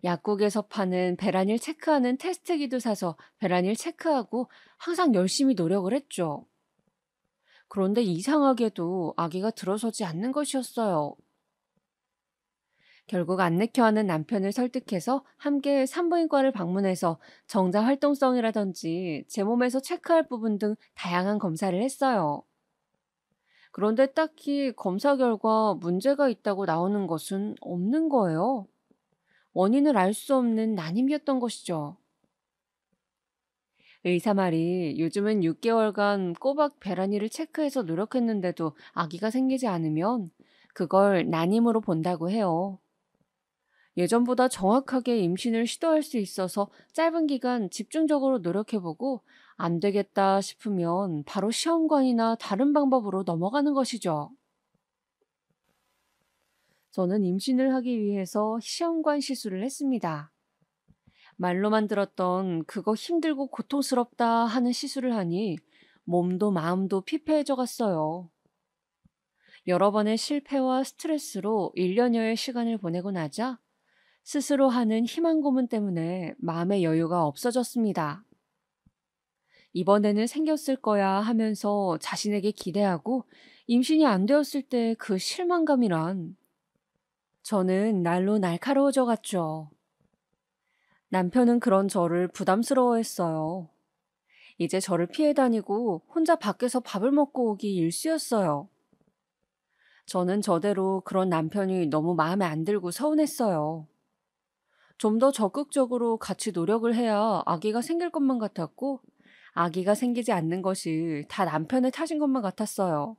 약국에서 파는 배란일 체크하는 테스트기도 사서 배란일 체크하고 항상 열심히 노력을 했죠. 그런데 이상하게도 아기가 들어서지 않는 것이었어요. 결국 안 낳게 하는 남편을 설득해서 함께 산부인과를 방문해서 정자 활동성이라든지 제 몸에서 체크할 부분 등 다양한 검사를 했어요. 그런데 딱히 검사 결과 문제가 있다고 나오는 것은 없는 거예요. 원인을 알 수 없는 난임이었던 것이죠. 의사 말이 요즘은 6개월간 꼬박 배란이를 체크해서 노력했는데도 아기가 생기지 않으면 그걸 난임으로 본다고 해요. 예전보다 정확하게 임신을 시도할 수 있어서 짧은 기간 집중적으로 노력해보고 안 되겠다 싶으면 바로 시험관이나 다른 방법으로 넘어가는 것이죠. 저는 임신을 하기 위해서 시험관 시술을 했습니다. 말로만 들었던 그거 힘들고 고통스럽다 하는 시술을 하니 몸도 마음도 피폐해져 갔어요. 여러 번의 실패와 스트레스로 1년여의 시간을 보내고 나자 스스로 하는 희망 고문 때문에 마음의 여유가 없어졌습니다. 이번에는 생겼을 거야 하면서 자신에게 기대하고 임신이 안 되었을 때 그 실망감이란 저는 날로 날카로워져 갔죠. 남편은 그런 저를 부담스러워했어요. 이제 저를 피해 다니고 혼자 밖에서 밥을 먹고 오기 일쑤였어요. 저는 저대로 그런 남편이 너무 마음에 안 들고 서운했어요. 좀 더 적극적으로 같이 노력을 해야 아기가 생길 것만 같았고, 아기가 생기지 않는 것이 다 남편의 탓인 것만 같았어요.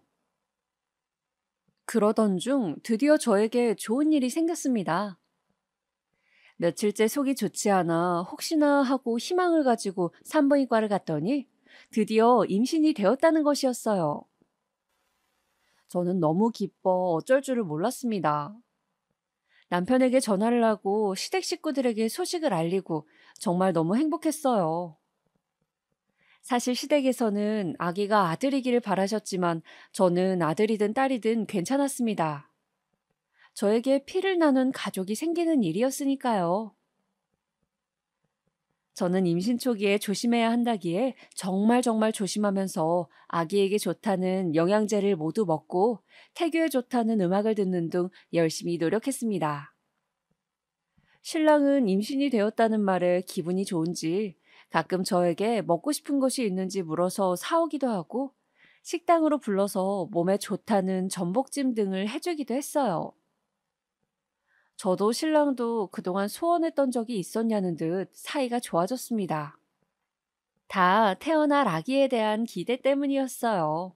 그러던 중 드디어 저에게 좋은 일이 생겼습니다. 며칠째 속이 좋지 않아 혹시나 하고 희망을 가지고 산부인과를 갔더니 드디어 임신이 되었다는 것이었어요. 저는 너무 기뻐 어쩔 줄을 몰랐습니다. 남편에게 전화를 하고 시댁 식구들에게 소식을 알리고 정말 너무 행복했어요. 사실 시댁에서는 아기가 아들이기를 바라셨지만 저는 아들이든 딸이든 괜찮았습니다. 저에게 피를 나눈 가족이 생기는 일이었으니까요. 저는 임신 초기에 조심해야 한다기에 정말 정말 조심하면서 아기에게 좋다는 영양제를 모두 먹고 태교에 좋다는 음악을 듣는 등 열심히 노력했습니다. 신랑은 임신이 되었다는 말에 기분이 좋은지 가끔 저에게 먹고 싶은 것이 있는지 물어서 사오기도 하고 식당으로 불러서 몸에 좋다는 전복찜 등을 해주기도 했어요. 저도 신랑도 그동안 소원했던 적이 있었냐는 듯 사이가 좋아졌습니다. 다 태어날 아기에 대한 기대 때문이었어요.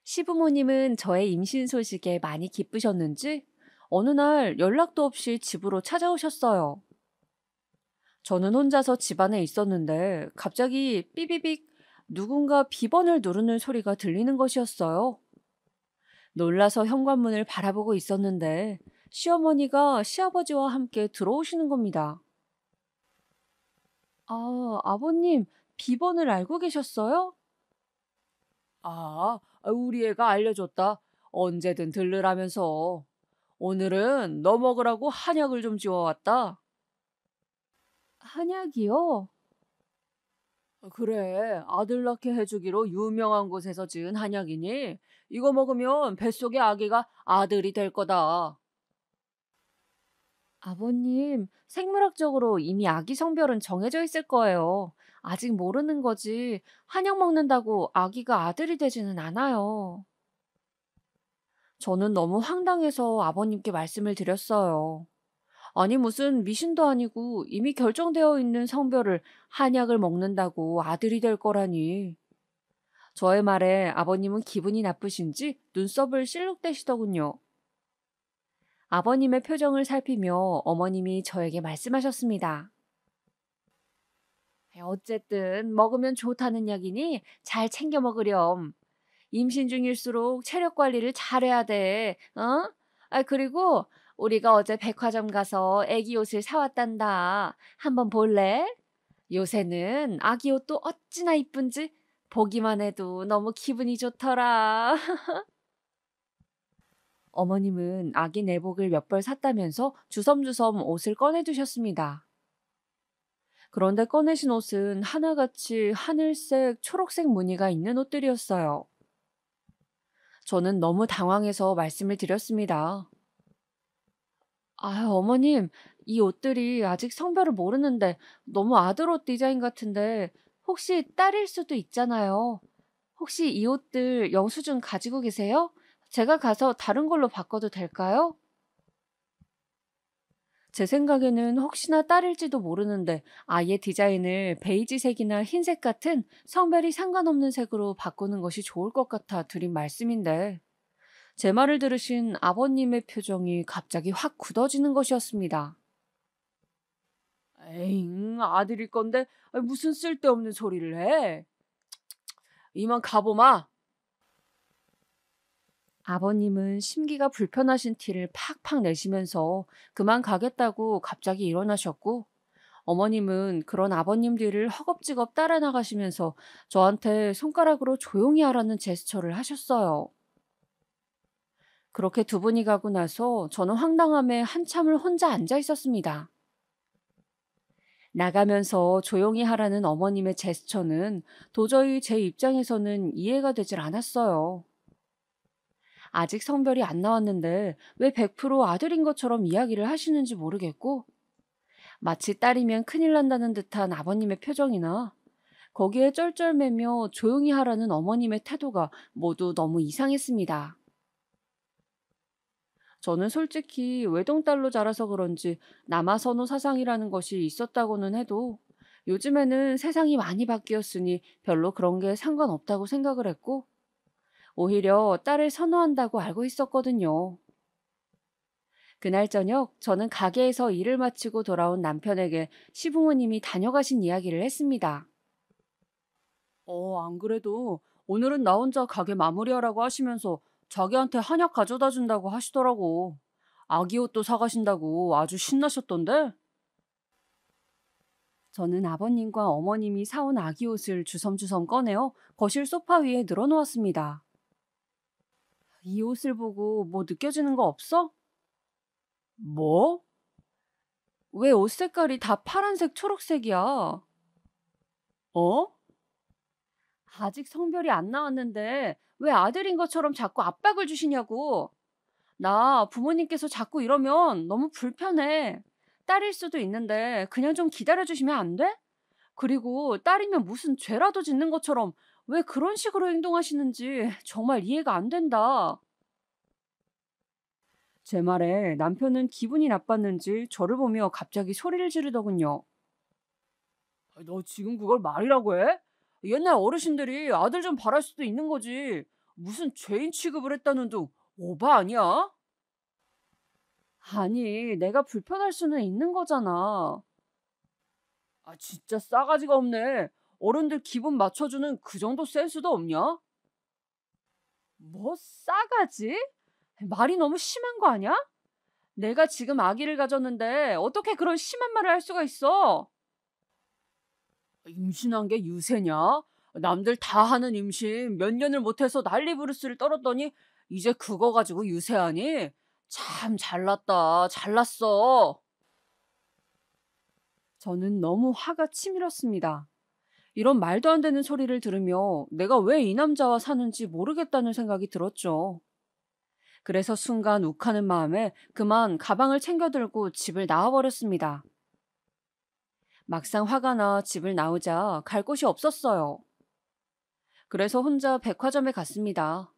시부모님은 저의 임신 소식에 많이 기쁘셨는지 어느 날 연락도 없이 집으로 찾아오셨어요. 저는 혼자서 집안에 있었는데 갑자기 삐비빅 누군가 비번을 누르는 소리가 들리는 것이었어요. 놀라서 현관문을 바라보고 있었는데 시어머니가 시아버지와 함께 들어오시는 겁니다. 아, 아버님, 비번을 알고 계셨어요? 우리 애가 알려줬다. 언제든 들르라면서. 오늘은 너 먹으라고 한약을 좀 지워왔다. 한약이요? 그래, 아들 낳게 해주기로 유명한 곳에서 지은 한약이니 이거 먹으면 뱃속의 아기가 아들이 될 거다. 아버님, 생물학적으로 이미 아기 성별은 정해져 있을 거예요. 아직 모르는 거지. 한약 먹는다고 아기가 아들이 되지는 않아요. 저는 너무 황당해서 아버님께 말씀을 드렸어요. 아니, 무슨 미신도 아니고 이미 결정되어 있는 성별을 한약을 먹는다고 아들이 될 거라니. 저의 말에 아버님은 기분이 나쁘신지 눈썹을 실룩대시더군요. 아버님의 표정을 살피며 어머님이 저에게 말씀하셨습니다. 어쨌든 먹으면 좋다는 약이니 잘 챙겨 먹으렴. 임신 중일수록 체력 관리를 잘해야 돼. 어? 그리고 우리가 어제 백화점 가서 애기 옷을 사왔단다. 한번 볼래? 요새는 아기 옷도 어찌나 이쁜지 보기만 해도 너무 기분이 좋더라. 어머님은 아기 내복을 몇 벌 샀다면서 주섬주섬 옷을 꺼내두셨습니다. 그런데 꺼내신 옷은 하나같이 하늘색, 초록색 무늬가 있는 옷들이었어요. 저는 너무 당황해서 말씀을 드렸습니다. 어머님, 이 옷들이 아직 성별을 모르는데 너무 아들옷 디자인 같은데 혹시 딸일 수도 있잖아요. 혹시 이 옷들 영수증 가지고 계세요? 제가 가서 다른 걸로 바꿔도 될까요? 제 생각에는 혹시나 딸일지도 모르는데 아예 디자인을 베이지색이나 흰색 같은 성별이 상관없는 색으로 바꾸는 것이 좋을 것 같아 드린 말씀인데 제 말을 들으신 아버님의 표정이 갑자기 확 굳어지는 것이었습니다. 에잉, 아들일 건데 무슨 쓸데없는 소리를 해? 이만 가보마. 아버님은 심기가 불편하신 티를 팍팍 내시면서 그만 가겠다고 갑자기 일어나셨고, 어머님은 그런 아버님 뒤를 허겁지겁 따라 나가시면서 저한테 손가락으로 조용히 하라는 제스처를 하셨어요. 그렇게 두 분이 가고 나서 저는 황당함에 한참을 혼자 앉아 있었습니다. 나가면서 조용히 하라는 어머님의 제스처는 도저히 제 입장에서는 이해가 되질 않았어요. 아직 성별이 안 나왔는데 왜 100% 아들인 것처럼 이야기를 하시는지 모르겠고, 마치 딸이면 큰일 난다는 듯한 아버님의 표정이나 거기에 쩔쩔매며 조용히 하라는 어머님의 태도가 모두 너무 이상했습니다. 저는 솔직히 외동딸로 자라서 그런지 남아선호 사상이라는 것이 있었다고는 해도 요즘에는 세상이 많이 바뀌었으니 별로 그런 게 상관없다고 생각을 했고, 오히려 딸을 선호한다고 알고 있었거든요. 그날 저녁 저는 가게에서 일을 마치고 돌아온 남편에게 시부모님이 다녀가신 이야기를 했습니다. 안 그래도 오늘은 나 혼자 가게 마무리하라고 하시면서 자기한테 한약 가져다 준다고 하시더라고. 아기 옷도 사가신다고 아주 신나셨던데? 저는 아버님과 어머님이 사온 아기 옷을 주섬주섬 꺼내어 거실 소파 위에 늘어놓았습니다. 이 옷을 보고 뭐 느껴지는 거 없어? 뭐? 왜 옷 색깔이 다 파란색, 초록색이야? 어? 아직 성별이 안 나왔는데 왜 아들인 것처럼 자꾸 압박을 주시냐고. 나 부모님께서 자꾸 이러면 너무 불편해. 딸일 수도 있는데 그냥 좀 기다려주시면 안 돼? 그리고 딸이면 무슨 죄라도 짓는 것처럼 왜 그런 식으로 행동하시는지 정말 이해가 안 된다. 제 말에 남편은 기분이 나빴는지 저를 보며 갑자기 소리를 지르더군요. 너 지금 그걸 말이라고 해? 옛날 어르신들이 아들 좀 바랄 수도 있는 거지. 무슨 죄인 취급을 했다는 둥 오바 아니야? 아니, 내가 불편할 수는 있는 거잖아. 아, 진짜 싸가지가 없네. 어른들 기분 맞춰주는 그 정도 센스도 없냐? 뭐 싸가지? 말이 너무 심한 거 아니야? 내가 지금 아기를 가졌는데 어떻게 그런 심한 말을 할 수가 있어? 임신한 게 유세냐? 남들 다 하는 임신 몇 년을 못해서 난리 부르스를 떨었더니 이제 그거 가지고 유세하니? 참 잘났다. 잘났어. 저는 너무 화가 치밀었습니다. 이런 말도 안 되는 소리를 들으며 내가 왜 이 남자와 사는지 모르겠다는 생각이 들었죠. 그래서 순간 욱하는 마음에 그만 가방을 챙겨 들고 집을 나와버렸습니다. 막상 화가 나 집을 나오자 갈 곳이 없었어요. 그래서 혼자 백화점에 갔습니다.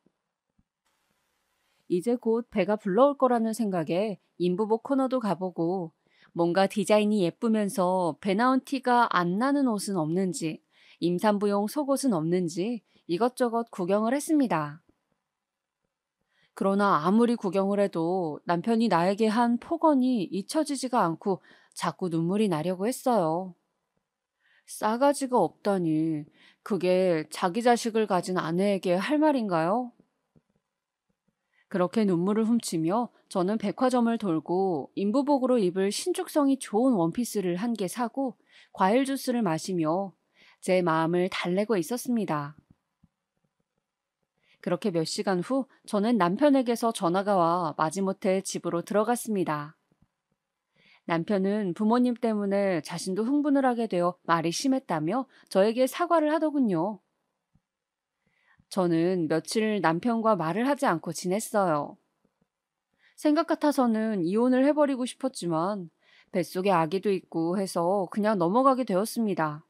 이제 곧 배가 불러올 거라는 생각에 인부복 코너도 가보고 뭔가 디자인이 예쁘면서 배 나온 티가 안 나는 옷은 없는지, 임산부용 속옷은 없는지 이것저것 구경을 했습니다. 그러나 아무리 구경을 해도 남편이 나에게 한 폭언이 잊혀지지가 않고 자꾸 눈물이 나려고 했어요. 싸가지가 없다니, 그게 자기 자식을 가진 아내에게 할 말인가요? 그렇게 눈물을 훔치며 저는 백화점을 돌고 인부복으로 입을 신축성이 좋은 원피스를 한 개 사고 과일 주스를 마시며 제 마음을 달래고 있었습니다. 그렇게 몇 시간 후 저는 남편에게서 전화가 와 마지못해 집으로 들어갔습니다. 남편은 부모님 때문에 자신도 흥분을 하게 되어 말이 심했다며 저에게 사과를 하더군요. 저는 며칠 남편과 말을 하지 않고 지냈어요. 생각 같아서는 이혼을 해버리고 싶었지만 뱃속에 아기도 있고 해서 그냥 넘어가게 되었습니다.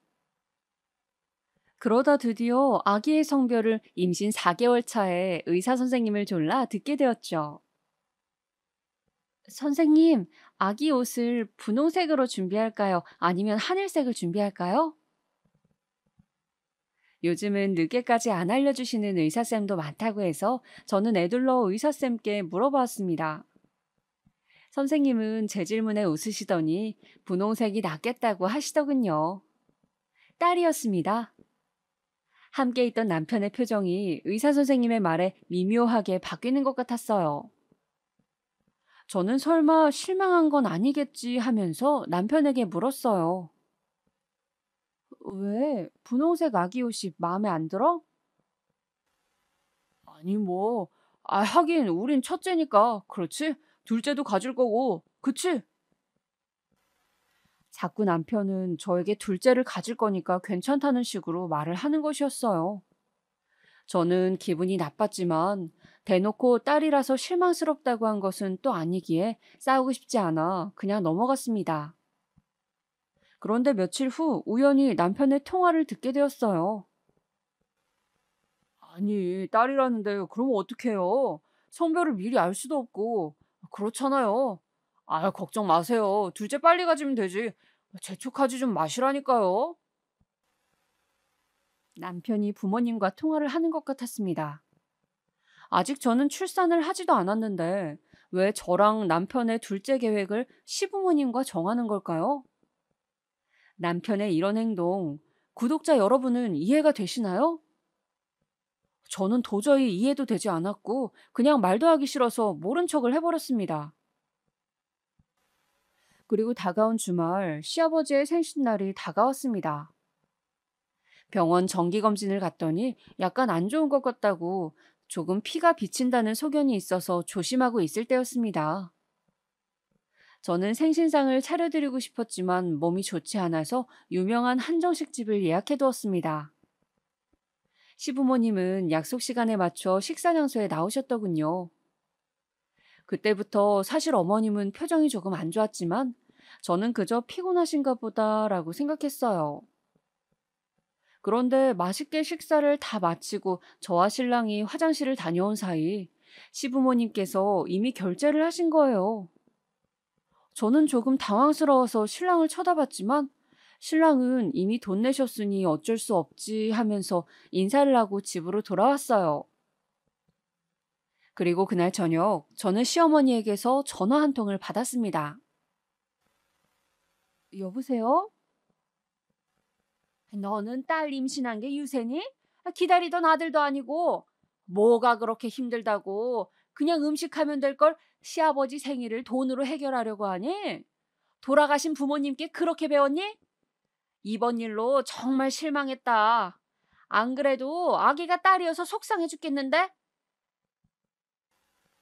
그러다 드디어 아기의 성별을 임신 4개월 차에 의사 선생님을 졸라 듣게 되었죠. 선생님, 아기 옷을 분홍색으로 준비할까요? 아니면 하늘색을 준비할까요? 요즘은 늦게까지 안 알려주시는 의사쌤도 많다고 해서 저는 애둘러 의사쌤께 물어봤습니다. 선생님은 제 질문에 웃으시더니 분홍색이 낫겠다고 하시더군요. 딸이었습니다. 함께 있던 남편의 표정이 의사 선생님의 말에 미묘하게 바뀌는 것 같았어요. 저는 설마 실망한 건 아니겠지 하면서 남편에게 물었어요. 왜? 분홍색 아기 옷이 마음에 안 들어? 아니 뭐. 하긴 우린 첫째니까. 그렇지? 둘째도 가질 거고. 그치? 자꾸 남편은 저에게 둘째를 가질 거니까 괜찮다는 식으로 말을 하는 것이었어요. 저는 기분이 나빴지만 대놓고 딸이라서 실망스럽다고 한 것은 또 아니기에 싸우고 싶지 않아 그냥 넘어갔습니다. 그런데 며칠 후 우연히 남편의 통화를 듣게 되었어요. 아니, 딸이라는데 그러면 어떡해요? 성별을 미리 알 수도 없고. 그렇잖아요. 걱정 마세요. 둘째 빨리 가지면 되지. 재촉하지 좀 마시라니까요. 남편이 부모님과 통화를 하는 것 같았습니다. 아직 저는 출산을 하지도 않았는데 왜 저랑 남편의 둘째 계획을 시부모님과 정하는 걸까요? 남편의 이런 행동, 구독자 여러분은 이해가 되시나요? 저는 도저히 이해도 되지 않았고 그냥 말도 하기 싫어서 모른 척을 해버렸습니다. 그리고 다가온 주말 시아버지의 생신날이 다가왔습니다. 병원 정기검진을 갔더니 약간 안 좋은 것 같다고 조금 피가 비친다는 소견이 있어서 조심하고 있을 때였습니다. 저는 생신상을 차려드리고 싶었지만 몸이 좋지 않아서 유명한 한정식 집을 예약해두었습니다. 시부모님은 약속 시간에 맞춰 식사 장소에 나오셨더군요. 그때부터 사실 어머님은 표정이 조금 안 좋았지만 저는 그저 피곤하신가 보다라고 생각했어요. 그런데 맛있게 식사를 다 마치고 저와 신랑이 화장실을 다녀온 사이 시부모님께서 이미 결제를 하신 거예요. 저는 조금 당황스러워서 신랑을 쳐다봤지만 신랑은 이미 돈 내셨으니 어쩔 수 없지 하면서 인사를 하고 집으로 돌아왔어요. 그리고 그날 저녁 저는 시어머니에게서 전화 한 통을 받았습니다. 여보세요? 너는 딸 임신한 게 유세니? 기다리던 아들도 아니고 뭐가 그렇게 힘들다고 그냥 음식하면 될 걸 시아버지 생일을 돈으로 해결하려고 하니? 돌아가신 부모님께 그렇게 배웠니? 이번 일로 정말 실망했다. 안 그래도 아기가 딸이어서 속상해 죽겠는데?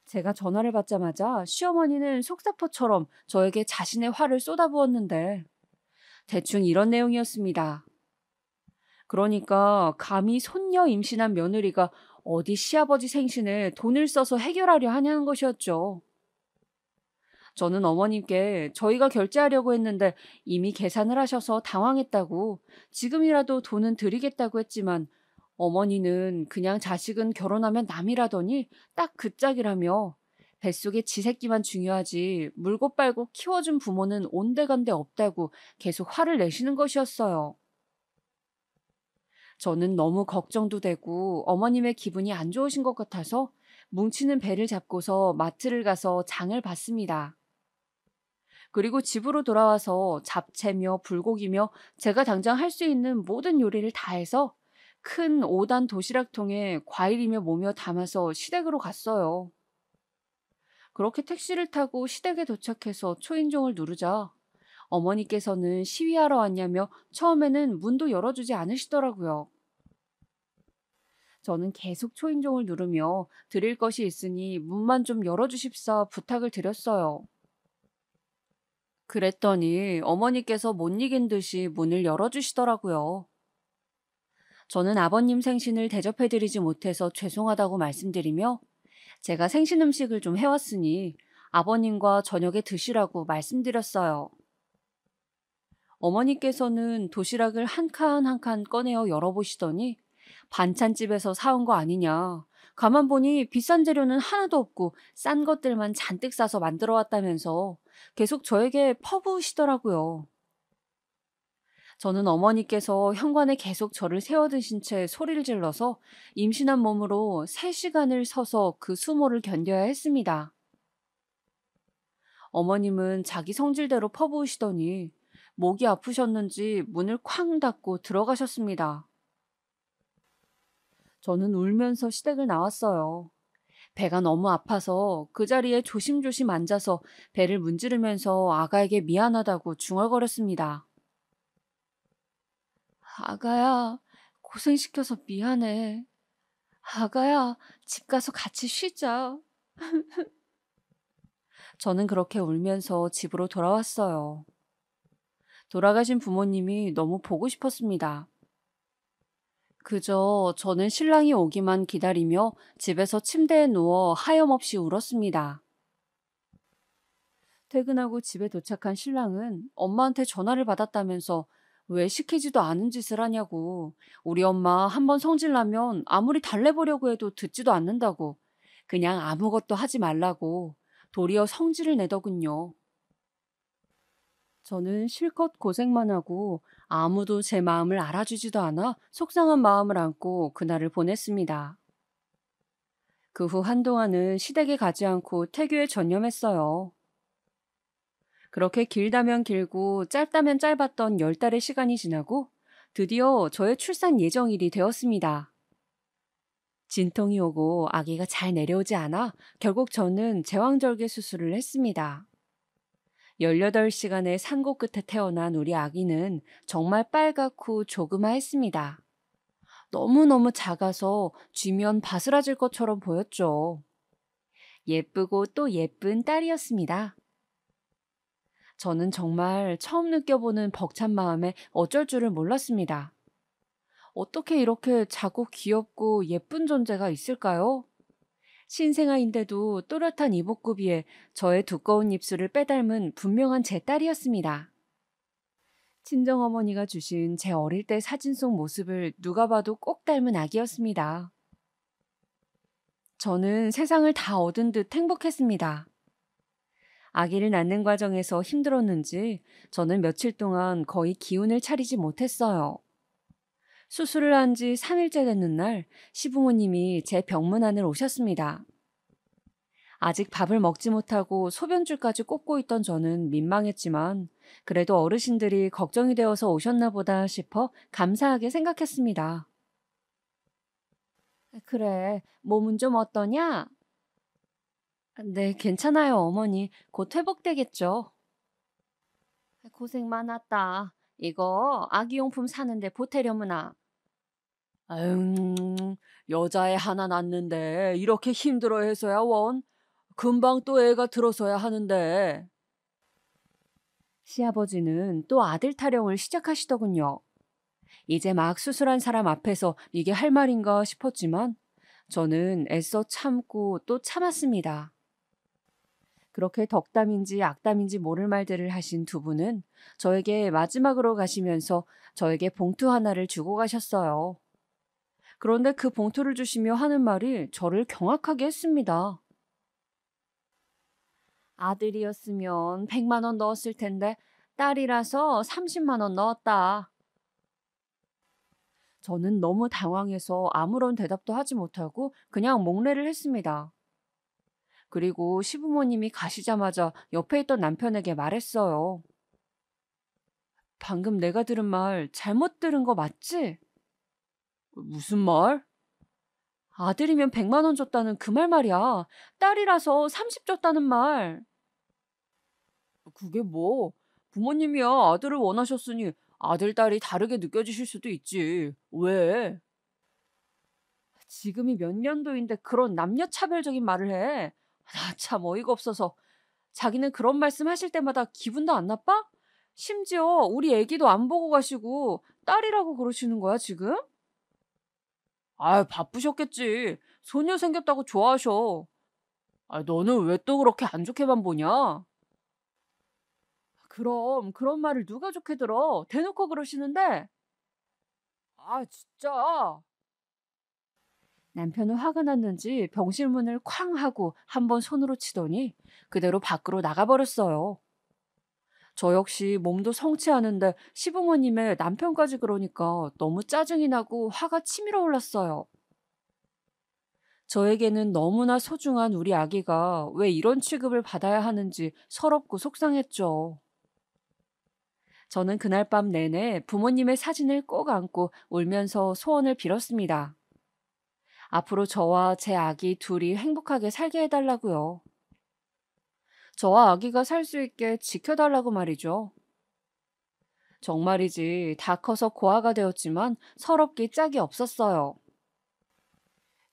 제가 전화를 받자마자 시어머니는 속사포처럼 저에게 자신의 화를 쏟아부었는데 대충 이런 내용이었습니다. 그러니까 감히 손녀 임신한 며느리가 어디 시아버지 생신에 돈을 써서 해결하려 하냐는 것이었죠. 저는 어머님께 저희가 결제하려고 했는데 이미 계산을 하셔서 당황했다고 지금이라도 돈은 드리겠다고 했지만 어머니는 그냥 자식은 결혼하면 남이라더니 딱 그 짝이라며 뱃속에 지 새끼만 중요하지 물고 빨고 키워준 부모는 온데간데 없다고 계속 화를 내시는 것이었어요. 저는 너무 걱정도 되고 어머님의 기분이 안 좋으신 것 같아서 뭉치는 배를 잡고서 마트를 가서 장을 봤습니다. 그리고 집으로 돌아와서 잡채며 불고기며 제가 당장 할 수 있는 모든 요리를 다 해서 큰 5단 도시락통에 과일이며 뭐며 담아서 시댁으로 갔어요. 그렇게 택시를 타고 시댁에 도착해서 초인종을 누르자 어머니께서는 시위하러 왔냐며 처음에는 문도 열어주지 않으시더라고요. 저는 계속 초인종을 누르며 드릴 것이 있으니 문만 좀 열어주십사 부탁을 드렸어요. 그랬더니 어머니께서 못 이긴 듯이 문을 열어주시더라고요. 저는 아버님 생신을 대접해드리지 못해서 죄송하다고 말씀드리며 제가 생신 음식을 좀 해왔으니 아버님과 저녁에 드시라고 말씀드렸어요. 어머니께서는 도시락을 한 칸 한 칸 꺼내어 열어보시더니 반찬집에서 사온 거 아니냐. 가만 보니 비싼 재료는 하나도 없고 싼 것들만 잔뜩 싸서 만들어 왔다면서 계속 저에게 퍼부으시더라고요. 저는 어머니께서 현관에 계속 저를 세워두신 채 소리를 질러서 임신한 몸으로 3시간을 서서 그 수모를 견뎌야 했습니다. 어머님은 자기 성질대로 퍼부으시더니 목이 아프셨는지 문을 쾅 닫고 들어가셨습니다. 저는 울면서 시댁을 나왔어요. 배가 너무 아파서 그 자리에 조심조심 앉아서 배를 문지르면서 아가에게 미안하다고 중얼거렸습니다. 아가야, 고생시켜서 미안해. 아가야, 집 가서 같이 쉬자. 저는 그렇게 울면서 집으로 돌아왔어요. 돌아가신 부모님이 너무 보고 싶었습니다. 그저 저는 신랑이 오기만 기다리며 집에서 침대에 누워 하염없이 울었습니다. 퇴근하고 집에 도착한 신랑은 엄마한테 전화를 받았다면서 왜 시키지도 않은 짓을 하냐고, 우리 엄마 한번 성질나면 아무리 달래보려고 해도 듣지도 않는다고, 그냥 아무것도 하지 말라고 도리어 성질을 내더군요. 저는 실컷 고생만 하고 아무도 제 마음을 알아주지도 않아 속상한 마음을 안고 그날을 보냈습니다. 그 후 한동안은 시댁에 가지 않고 태교에 전념했어요. 그렇게 길다면 길고 짧다면 짧았던 10달의 시간이 지나고 드디어 저의 출산 예정일이 되었습니다. 진통이 오고 아기가 잘 내려오지 않아 결국 저는 제왕절개 수술을 했습니다. 18시간의 산고 끝에 태어난 우리 아기는 정말 빨갛고 조그마했습니다. 너무너무 작아서 쥐면 바스라질 것처럼 보였죠. 예쁘고 또 예쁜 딸이었습니다. 저는 정말 처음 느껴보는 벅찬 마음에 어쩔 줄을 몰랐습니다. 어떻게 이렇게 작고 귀엽고 예쁜 존재가 있을까요? 신생아인데도 또렷한 이목구비에 저의 두꺼운 입술을 빼닮은 분명한 제 딸이었습니다. 친정어머니가 주신 제 어릴 때 사진 속 모습을 누가 봐도 꼭 닮은 아기였습니다. 저는 세상을 다 얻은 듯 행복했습니다. 아기를 낳는 과정에서 힘들었는지 저는 며칠 동안 거의 기운을 차리지 못했어요. 수술을 한 지 3일째 됐는 날 시부모님이 제 병문안을 오셨습니다. 아직 밥을 먹지 못하고 소변줄까지 꽂고 있던 저는 민망했지만 그래도 어르신들이 걱정이 되어서 오셨나 보다 싶어 감사하게 생각했습니다. 그래, 몸은 좀 어떠냐? 네, 괜찮아요, 어머니. 곧 회복되겠죠. 고생 많았다. 이거 아기용품 사는데 보태려무나. 아유, 여자애 하나 낳는데 이렇게 힘들어해서야 원. 금방 또 애가 들어서야 하는데. 시아버지는 또 아들 타령을 시작하시더군요. 이제 막 수술한 사람 앞에서 이게 할 말인가 싶었지만 저는 애써 참고 또 참았습니다. 그렇게 덕담인지 악담인지 모를 말들을 하신 두 분은 저에게 마지막으로 가시면서 저에게 봉투 하나를 주고 가셨어요. 그런데 그 봉투를 주시며 하는 말이 저를 경악하게 했습니다. 아들이었으면 100만 원 넣었을 텐데 딸이라서 30만 원 넣었다. 저는 너무 당황해서 아무런 대답도 하지 못하고 그냥 목례를 했습니다. 그리고 시부모님이 가시자마자 옆에 있던 남편에게 말했어요. 방금 내가 들은 말 잘못 들은 거 맞지? 무슨 말? 아들이면 100만 원 줬다는 그 말 말이야. 딸이라서 30 줬다는 말. 그게 뭐? 부모님이야 아들을 원하셨으니 아들, 딸이 다르게 느껴지실 수도 있지. 왜? 지금이 몇 년도인데 그런 남녀차별적인 말을 해. 나 참 어이가 없어서. 자기는 그런 말씀 하실 때마다 기분도 안 나빠? 심지어 우리 애기도 안 보고 가시고 딸이라고 그러시는 거야, 지금? 아, 바쁘셨겠지. 소녀 생겼다고 좋아하셔. 아, 너는 왜 또 그렇게 안 좋게만 보냐? 그럼 그런 말을 누가 좋게 들어? 대놓고 그러시는데. 아, 진짜. 남편은 화가 났는지 병실문을 쾅 하고 한번 손으로 치더니 그대로 밖으로 나가버렸어요. 저 역시 몸도 성취하는데 시부모님의 남편까지 그러니까 너무 짜증이 나고 화가 치밀어 올랐어요. 저에게는 너무나 소중한 우리 아기가 왜 이런 취급을 받아야 하는지 서럽고 속상했죠. 저는 그날 밤 내내 부모님의 사진을 꼭 안고 울면서 소원을 빌었습니다. 앞으로 저와 제 아기 둘이 행복하게 살게 해달라고요. 저와 아기가 살 수 있게 지켜달라고 말이죠. 정말이지 다 커서 고아가 되었지만 서럽기 짝이 없었어요.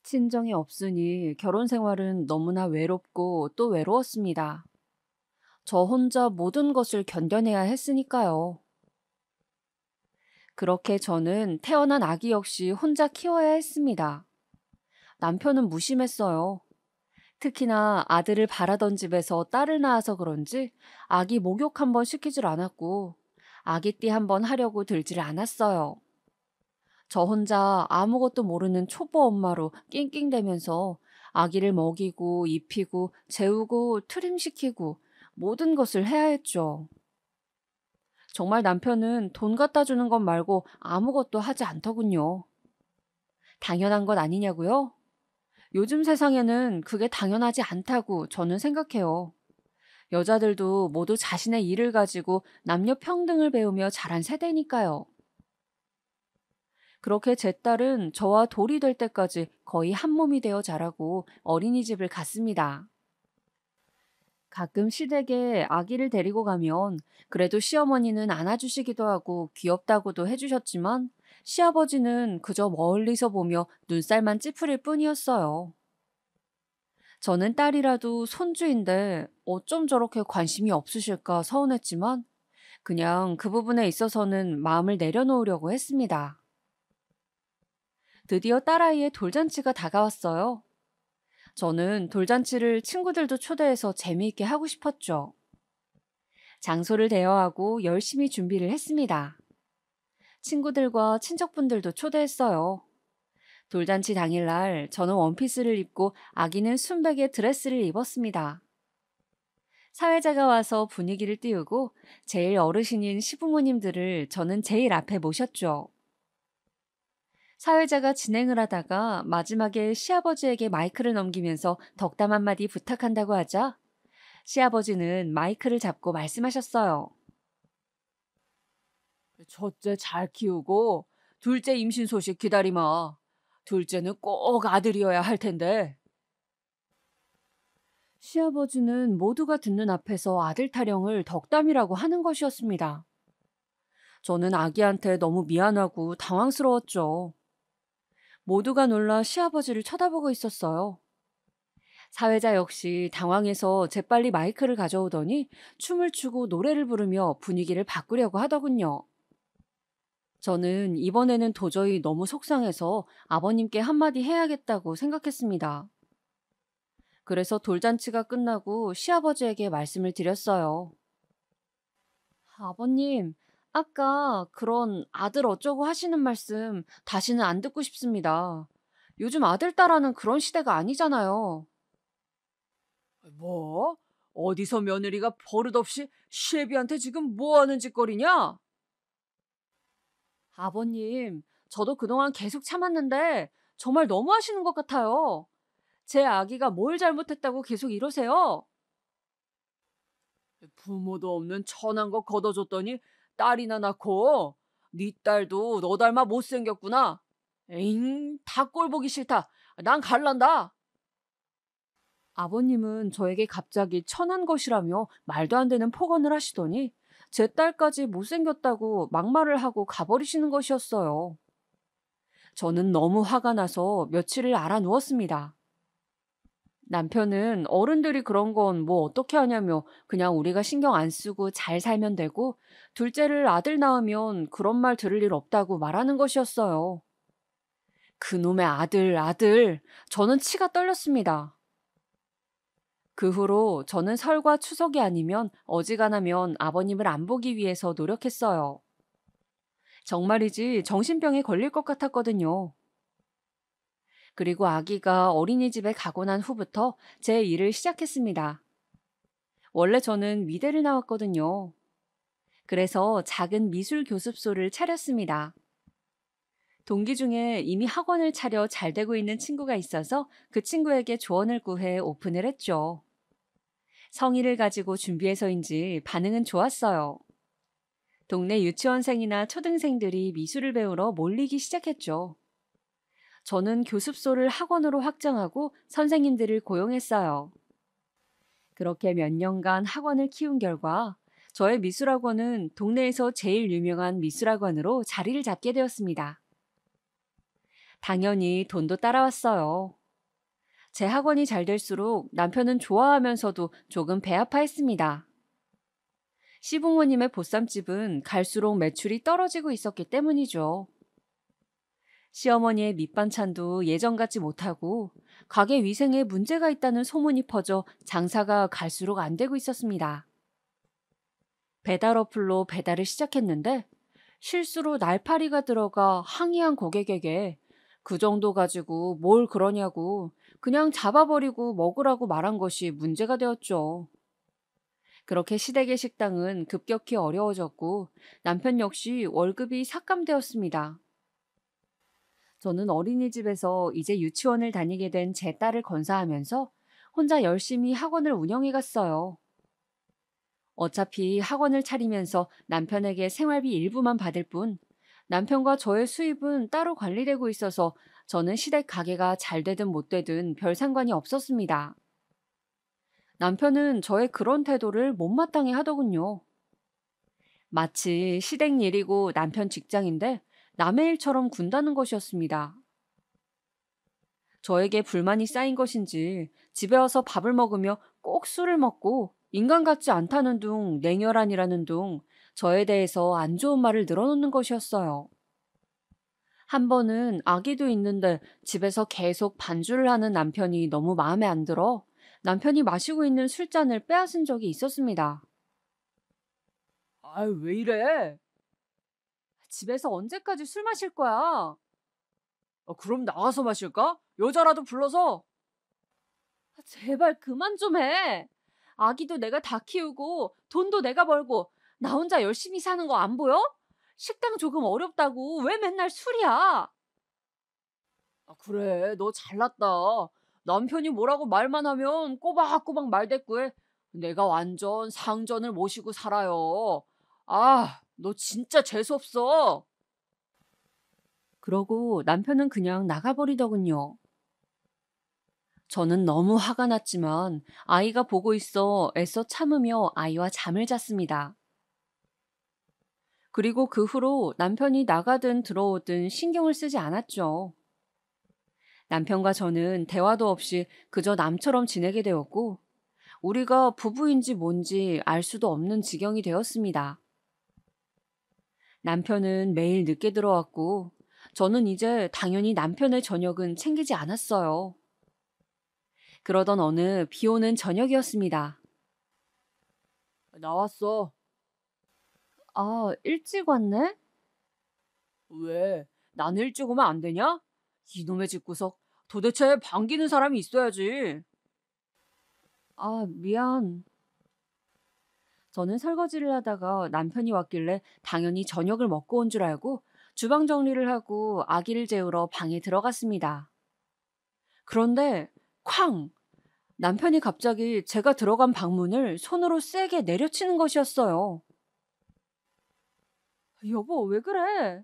친정이 없으니 결혼 생활은 너무나 외롭고 또 외로웠습니다. 저 혼자 모든 것을 견뎌내야 했으니까요. 그렇게 저는 태어난 아기 역시 혼자 키워야 했습니다. 남편은 무심했어요. 특히나 아들을 바라던 집에서 딸을 낳아서 그런지 아기 목욕 한번 시키질 않았고 아기띠 한번 하려고 들질 않았어요. 저 혼자 아무것도 모르는 초보 엄마로 낑낑대면서 아기를 먹이고 입히고 재우고 트림시키고 모든 것을 해야 했죠. 정말 남편은 돈 갖다 주는 것 말고 아무것도 하지 않더군요. 당연한 것 아니냐고요? 요즘 세상에는 그게 당연하지 않다고 저는 생각해요. 여자들도 모두 자신의 일을 가지고 남녀 평등을 배우며 자란 세대니까요. 그렇게 제 딸은 저와 돌이 될 때까지 거의 한 몸이 되어 자라고 어린이집을 갔습니다. 가끔 시댁에 아기를 데리고 가면 그래도 시어머니는 안아주시기도 하고 귀엽다고도 해주셨지만 시아버지는 그저 멀리서 보며 눈살만 찌푸릴 뿐이었어요. 저는 딸이라도 손주인데 어쩜 저렇게 관심이 없으실까 서운했지만 그냥 그 부분에 있어서는 마음을 내려놓으려고 했습니다. 드디어 딸아이의 돌잔치가 다가왔어요. 저는 돌잔치를 친구들도 초대해서 재미있게 하고 싶었죠. 장소를 대여하고 열심히 준비를 했습니다. 친구들과 친척분들도 초대했어요. 돌잔치 당일날 저는 원피스를 입고 아기는 순백의 드레스를 입었습니다. 사회자가 와서 분위기를 띄우고 제일 어르신인 시부모님들을 저는 제일 앞에 모셨죠. 사회자가 진행을 하다가 마지막에 시아버지에게 마이크를 넘기면서 덕담 한마디 부탁한다고 하자 시아버지는 마이크를 잡고 말씀하셨어요. 첫째 잘 키우고 둘째 임신 소식 기다리마. 둘째는 꼭 아들이어야 할 텐데. 시아버지는 모두가 듣는 앞에서 아들 타령을 덕담이라고 하는 것이었습니다. 저는 아기한테 너무 미안하고 당황스러웠죠. 모두가 놀라 시아버지를 쳐다보고 있었어요. 사회자 역시 당황해서 재빨리 마이크를 가져오더니 춤을 추고 노래를 부르며 분위기를 바꾸려고 하더군요. 저는 이번에는 도저히 너무 속상해서 아버님께 한마디 해야겠다고 생각했습니다. 그래서 돌잔치가 끝나고 시아버지에게 말씀을 드렸어요. 아버님, 아까 그런 아들 어쩌고 하시는 말씀 다시는 안 듣고 싶습니다. 요즘 아들, 딸하는 그런 시대가 아니잖아요. 뭐? 어디서 며느리가 버릇없이 시애비한테 지금 뭐 하는 짓거리냐? 아버님, 저도 그동안 계속 참았는데 정말 너무하시는 것 같아요. 제 아기가 뭘 잘못했다고 계속 이러세요? 부모도 없는 천한 거 걷어줬더니 딸이나 낳고 네 딸도 너 닮아 못생겼구나. 에잉, 다 꼴 보기 싫다. 난 갈란다. 아버님은 저에게 갑자기 천한 것이라며 말도 안 되는 폭언을 하시더니 제 딸까지 못생겼다고 막말을 하고 가버리시는 것이었어요. 저는 너무 화가 나서 며칠을 알아 누웠습니다. 남편은 어른들이 그런 건 뭐 어떻게 하냐며 그냥 우리가 신경 안 쓰고 잘 살면 되고 둘째를 아들 낳으면 그런 말 들을 일 없다고 말하는 것이었어요. 그놈의 아들, 아들. 저는 치가 떨렸습니다. 그 후로 저는 설과 추석이 아니면 어지간하면 아버님을 안 보기 위해서 노력했어요. 정말이지 정신병에 걸릴 것 같았거든요. 그리고 아기가 어린이집에 가고 난 후부터 제 일을 시작했습니다. 원래 저는 미대를 나왔거든요. 그래서 작은 미술 교습소를 차렸습니다. 동기 중에 이미 학원을 차려 잘 되고 있는 친구가 있어서 그 친구에게 조언을 구해 오픈을 했죠. 성의를 가지고 준비해서인지 반응은 좋았어요. 동네 유치원생이나 초등생들이 미술을 배우러 몰리기 시작했죠. 저는 교습소를 학원으로 확장하고 선생님들을 고용했어요. 그렇게 몇 년간 학원을 키운 결과 저의 미술학원은 동네에서 제일 유명한 미술학원으로 자리를 잡게 되었습니다. 당연히 돈도 따라왔어요. 제 학원이 잘 될수록 남편은 좋아하면서도 조금 배 아파했습니다. 시부모님의 보쌈집은 갈수록 매출이 떨어지고 있었기 때문이죠. 시어머니의 밑반찬도 예전 같지 못하고 가게 위생에 문제가 있다는 소문이 퍼져 장사가 갈수록 안 되고 있었습니다. 배달 어플로 배달을 시작했는데 실수로 날파리가 들어가 항의한 고객에게 그 정도 가지고 뭘 그러냐고 그냥 잡아버리고 먹으라고 말한 것이 문제가 되었죠. 그렇게 시댁의 식당은 급격히 어려워졌고 남편 역시 월급이 삭감되었습니다. 저는 어린이집에서 이제 유치원을 다니게 된 제 딸을 건사하면서 혼자 열심히 학원을 운영해 갔어요. 어차피 학원을 차리면서 남편에게 생활비 일부만 받을 뿐 남편과 저의 수입은 따로 관리되고 있어서 저는 시댁 가게가 잘 되든 못 되든 별 상관이 없었습니다. 남편은 저의 그런 태도를 못마땅해 하더군요. 마치 시댁 일이고 남편 직장인데 남의 일처럼 군다는 것이었습니다. 저에게 불만이 쌓인 것인지 집에 와서 밥을 먹으며 꼭 술을 먹고 인간 같지 않다는 둥 냉혈한이라는 둥 저에 대해서 안 좋은 말을 늘어놓는 것이었어요. 한 번은 아기도 있는데 집에서 계속 반주를 하는 남편이 너무 마음에 안 들어 남편이 마시고 있는 술잔을 빼앗은 적이 있었습니다. 아유, 왜 이래? 집에서 언제까지 술 마실 거야? 그럼 나가서 마실까? 여자라도 불러서. 제발 그만 좀 해. 아기도 내가 다 키우고 돈도 내가 벌고 나 혼자 열심히 사는 거 안 보여? 식당 조금 어렵다고 왜 맨날 술이야? 그래, 너 잘났다. 남편이 뭐라고 말만 하면 꼬박꼬박 말대꾸해. 내가 완전 상전을 모시고 살아요. 아, 너 진짜 재수없어. 그러고 남편은 그냥 나가버리더군요. 저는 너무 화가 났지만 아이가 보고 있어 애써 참으며 아이와 잠을 잤습니다. 그리고 그 후로 남편이 나가든 들어오든 신경을 쓰지 않았죠. 남편과 저는 대화도 없이 그저 남처럼 지내게 되었고, 우리가 부부인지 뭔지 알 수도 없는 지경이 되었습니다. 남편은 매일 늦게 들어왔고, 저는 이제 당연히 남편의 저녁은 챙기지 않았어요. 그러던 어느 비 오는 저녁이었습니다. 나왔어. 아, 일찍 왔네? 왜? 난 일찍 오면 안 되냐? 이놈의 집구석. 도대체 반기는 사람이 있어야지. 아, 미안. 저는 설거지를 하다가 남편이 왔길래 당연히 저녁을 먹고 온 줄 알고 주방 정리를 하고 아기를 재우러 방에 들어갔습니다. 그런데 쾅! 남편이 갑자기 제가 들어간 방문을 손으로 세게 내려치는 것이었어요. 여보, 왜 그래?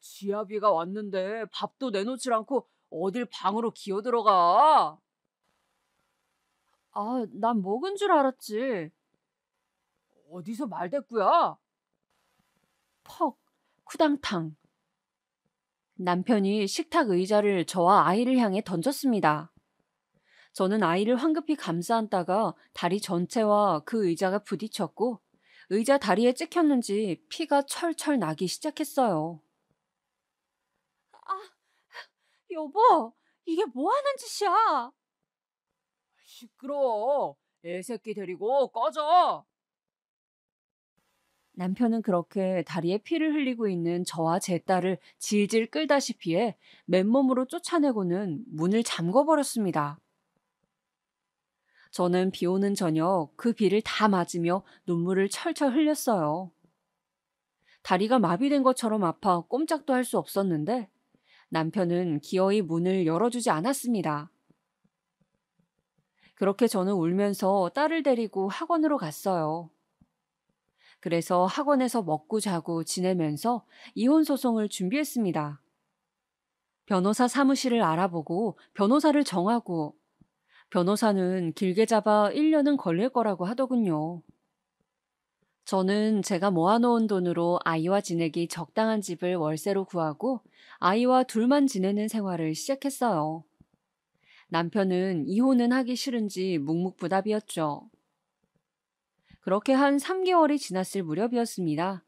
지아비가 왔는데 밥도 내놓질 않고 어딜 방으로 기어들어가? 아, 난 먹은 줄 알았지. 어디서 말대꾸야? 퍽, 쿠당탕. 남편이 식탁 의자를 저와 아이를 향해 던졌습니다. 저는 아이를 황급히 감싸 안다가 다리 전체와 그 의자가 부딪혔고 의자 다리에 찍혔는지 피가 철철 나기 시작했어요. 아, 여보, 이게 뭐 하는 짓이야? 시끄러워. 애새끼 데리고 꺼져. 남편은 그렇게 다리에 피를 흘리고 있는 저와 제 딸을 질질 끌다시피 해 맨몸으로 쫓아내고는 문을 잠궈버렸습니다. 저는 비 오는 저녁 그 비를 다 맞으며 눈물을 철철 흘렸어요. 다리가 마비된 것처럼 아파 꼼짝도 할 수 없었는데 남편은 기어이 문을 열어주지 않았습니다. 그렇게 저는 울면서 딸을 데리고 학원으로 갔어요. 그래서 학원에서 먹고 자고 지내면서 이혼 소송을 준비했습니다. 변호사 사무실을 알아보고 변호사를 정하고 변호사는 길게 잡아 1년은 걸릴 거라고 하더군요. 저는 제가 모아놓은 돈으로 아이와 지내기 적당한 집을 월세로 구하고 아이와 둘만 지내는 생활을 시작했어요. 남편은 이혼은 하기 싫은지 묵묵부답이었죠. 그렇게 한 3개월이 지났을 무렵이었습니다.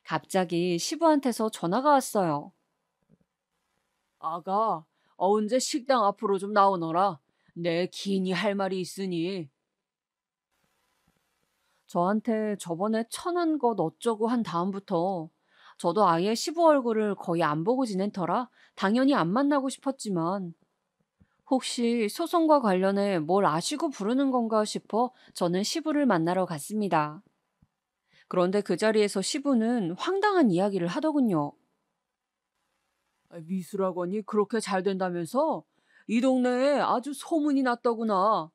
갑자기 시부한테서 전화가 왔어요. 아가, 언제 식당 앞으로 좀 나오너라. 내 긴히 할 말이 있으니. 저한테 저번에 천한 것 어쩌고 한 다음부터 저도 아예 시부 얼굴을 거의 안 보고 지낸 터라 당연히 안 만나고 싶었지만 혹시 소송과 관련해 뭘 아시고 부르는 건가 싶어 저는 시부를 만나러 갔습니다. 그런데 그 자리에서 시부는 황당한 이야기를 하더군요. 미술학원이 그렇게 잘 된다면서? 이 동네에 아주 소문이 났더구나.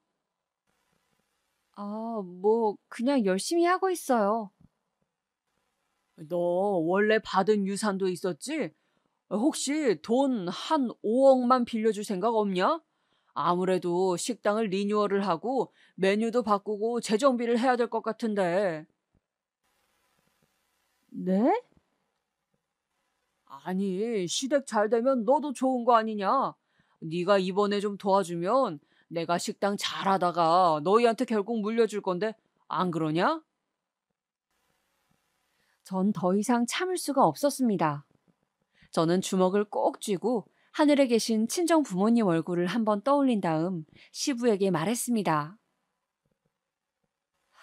뭐 그냥 열심히 하고 있어요. 너 원래 받은 유산도 있었지? 혹시 돈 한 5억만 빌려줄 생각 없냐? 아무래도 식당을 리뉴얼을 하고 메뉴도 바꾸고 재정비를 해야 될 것 같은데. 네? 아니, 시댁 잘 되면 너도 좋은 거 아니냐? 네가 이번에 좀 도와주면 내가 식당 잘하다가 너희한테 결국 물려줄 건데 안 그러냐? 전 더 이상 참을 수가 없었습니다. 저는 주먹을 꼭 쥐고 하늘에 계신 친정 부모님 얼굴을 한번 떠올린 다음 시부에게 말했습니다.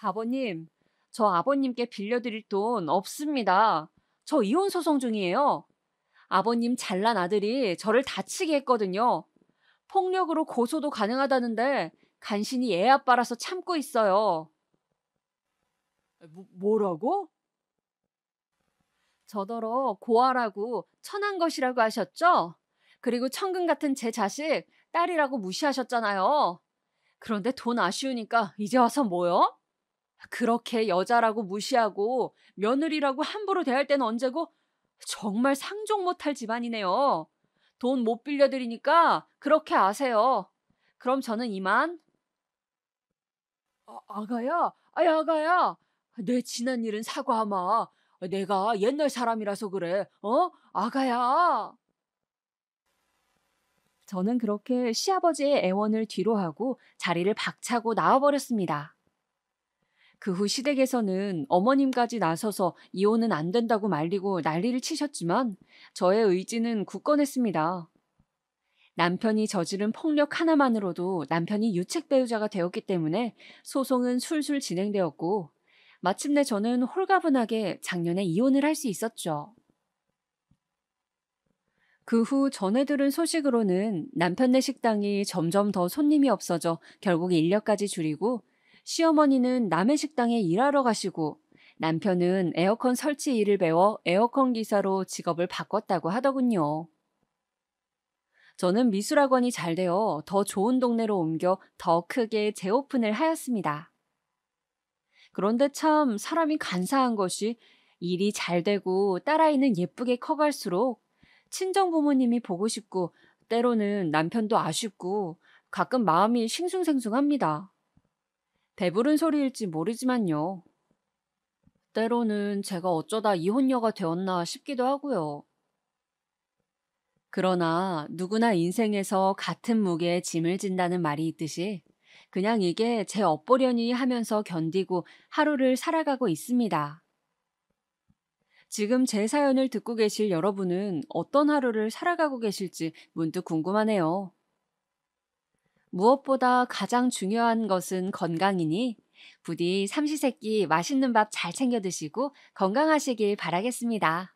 아버님, 저 아버님께 빌려드릴 돈 없습니다. 저 이혼 소송 중이에요. 아버님 잘난 아들이 저를 다치게 했거든요. 폭력으로 고소도 가능하다는데 간신히 애 아빠라서 참고 있어요. 뭐라고? 저더러 고아라고 천한 것이라고 하셨죠? 그리고 천금 같은 제 자식 딸이라고 무시하셨잖아요. 그런데 돈 아쉬우니까 이제 와서 뭐요? 그렇게 여자라고 무시하고 며느리라고 함부로 대할 때는 언제고 정말 상종 못할 집안이네요. 돈 못 빌려드리니까 그렇게 아세요. 그럼 저는 이만. 아가야, 아가야. 내 지난 일은 사과하마. 내가 옛날 사람이라서 그래. 아가야. 저는 그렇게 시아버지의 애원을 뒤로하고 자리를 박차고 나와버렸습니다. 그 후 시댁에서는 어머님까지 나서서 이혼은 안 된다고 말리고 난리를 치셨지만 저의 의지는 굳건했습니다. 남편이 저지른 폭력 하나만으로도 남편이 유책 배우자가 되었기 때문에 소송은 술술 진행되었고 마침내 저는 홀가분하게 작년에 이혼을 할 수 있었죠. 그 후 전해 들은 소식으로는 남편네 식당이 점점 더 손님이 없어져 결국 인력까지 줄이고 시어머니는 남의 식당에 일하러 가시고 남편은 에어컨 설치 일을 배워 에어컨 기사로 직업을 바꿨다고 하더군요. 저는 미술학원이 잘 되어 더 좋은 동네로 옮겨 더 크게 재오픈을 하였습니다. 그런데 참 사람이 간사한 것이 일이 잘 되고 딸아이는 예쁘게 커갈수록 친정 부모님이 보고 싶고 때로는 남편도 아쉽고 가끔 마음이 싱숭생숭합니다. 배부른 소리일지 모르지만요. 때로는 제가 어쩌다 이혼녀가 되었나 싶기도 하고요. 그러나 누구나 인생에서 같은 무게의 짐을 진다는 말이 있듯이 그냥 이게 제 업보려니 하면서 견디고 하루를 살아가고 있습니다. 지금 제 사연을 듣고 계실 여러분은 어떤 하루를 살아가고 계실지 문득 궁금하네요. 무엇보다 가장 중요한 것은 건강이니 부디 삼시세끼 맛있는 밥 잘 챙겨 드시고 건강하시길 바라겠습니다.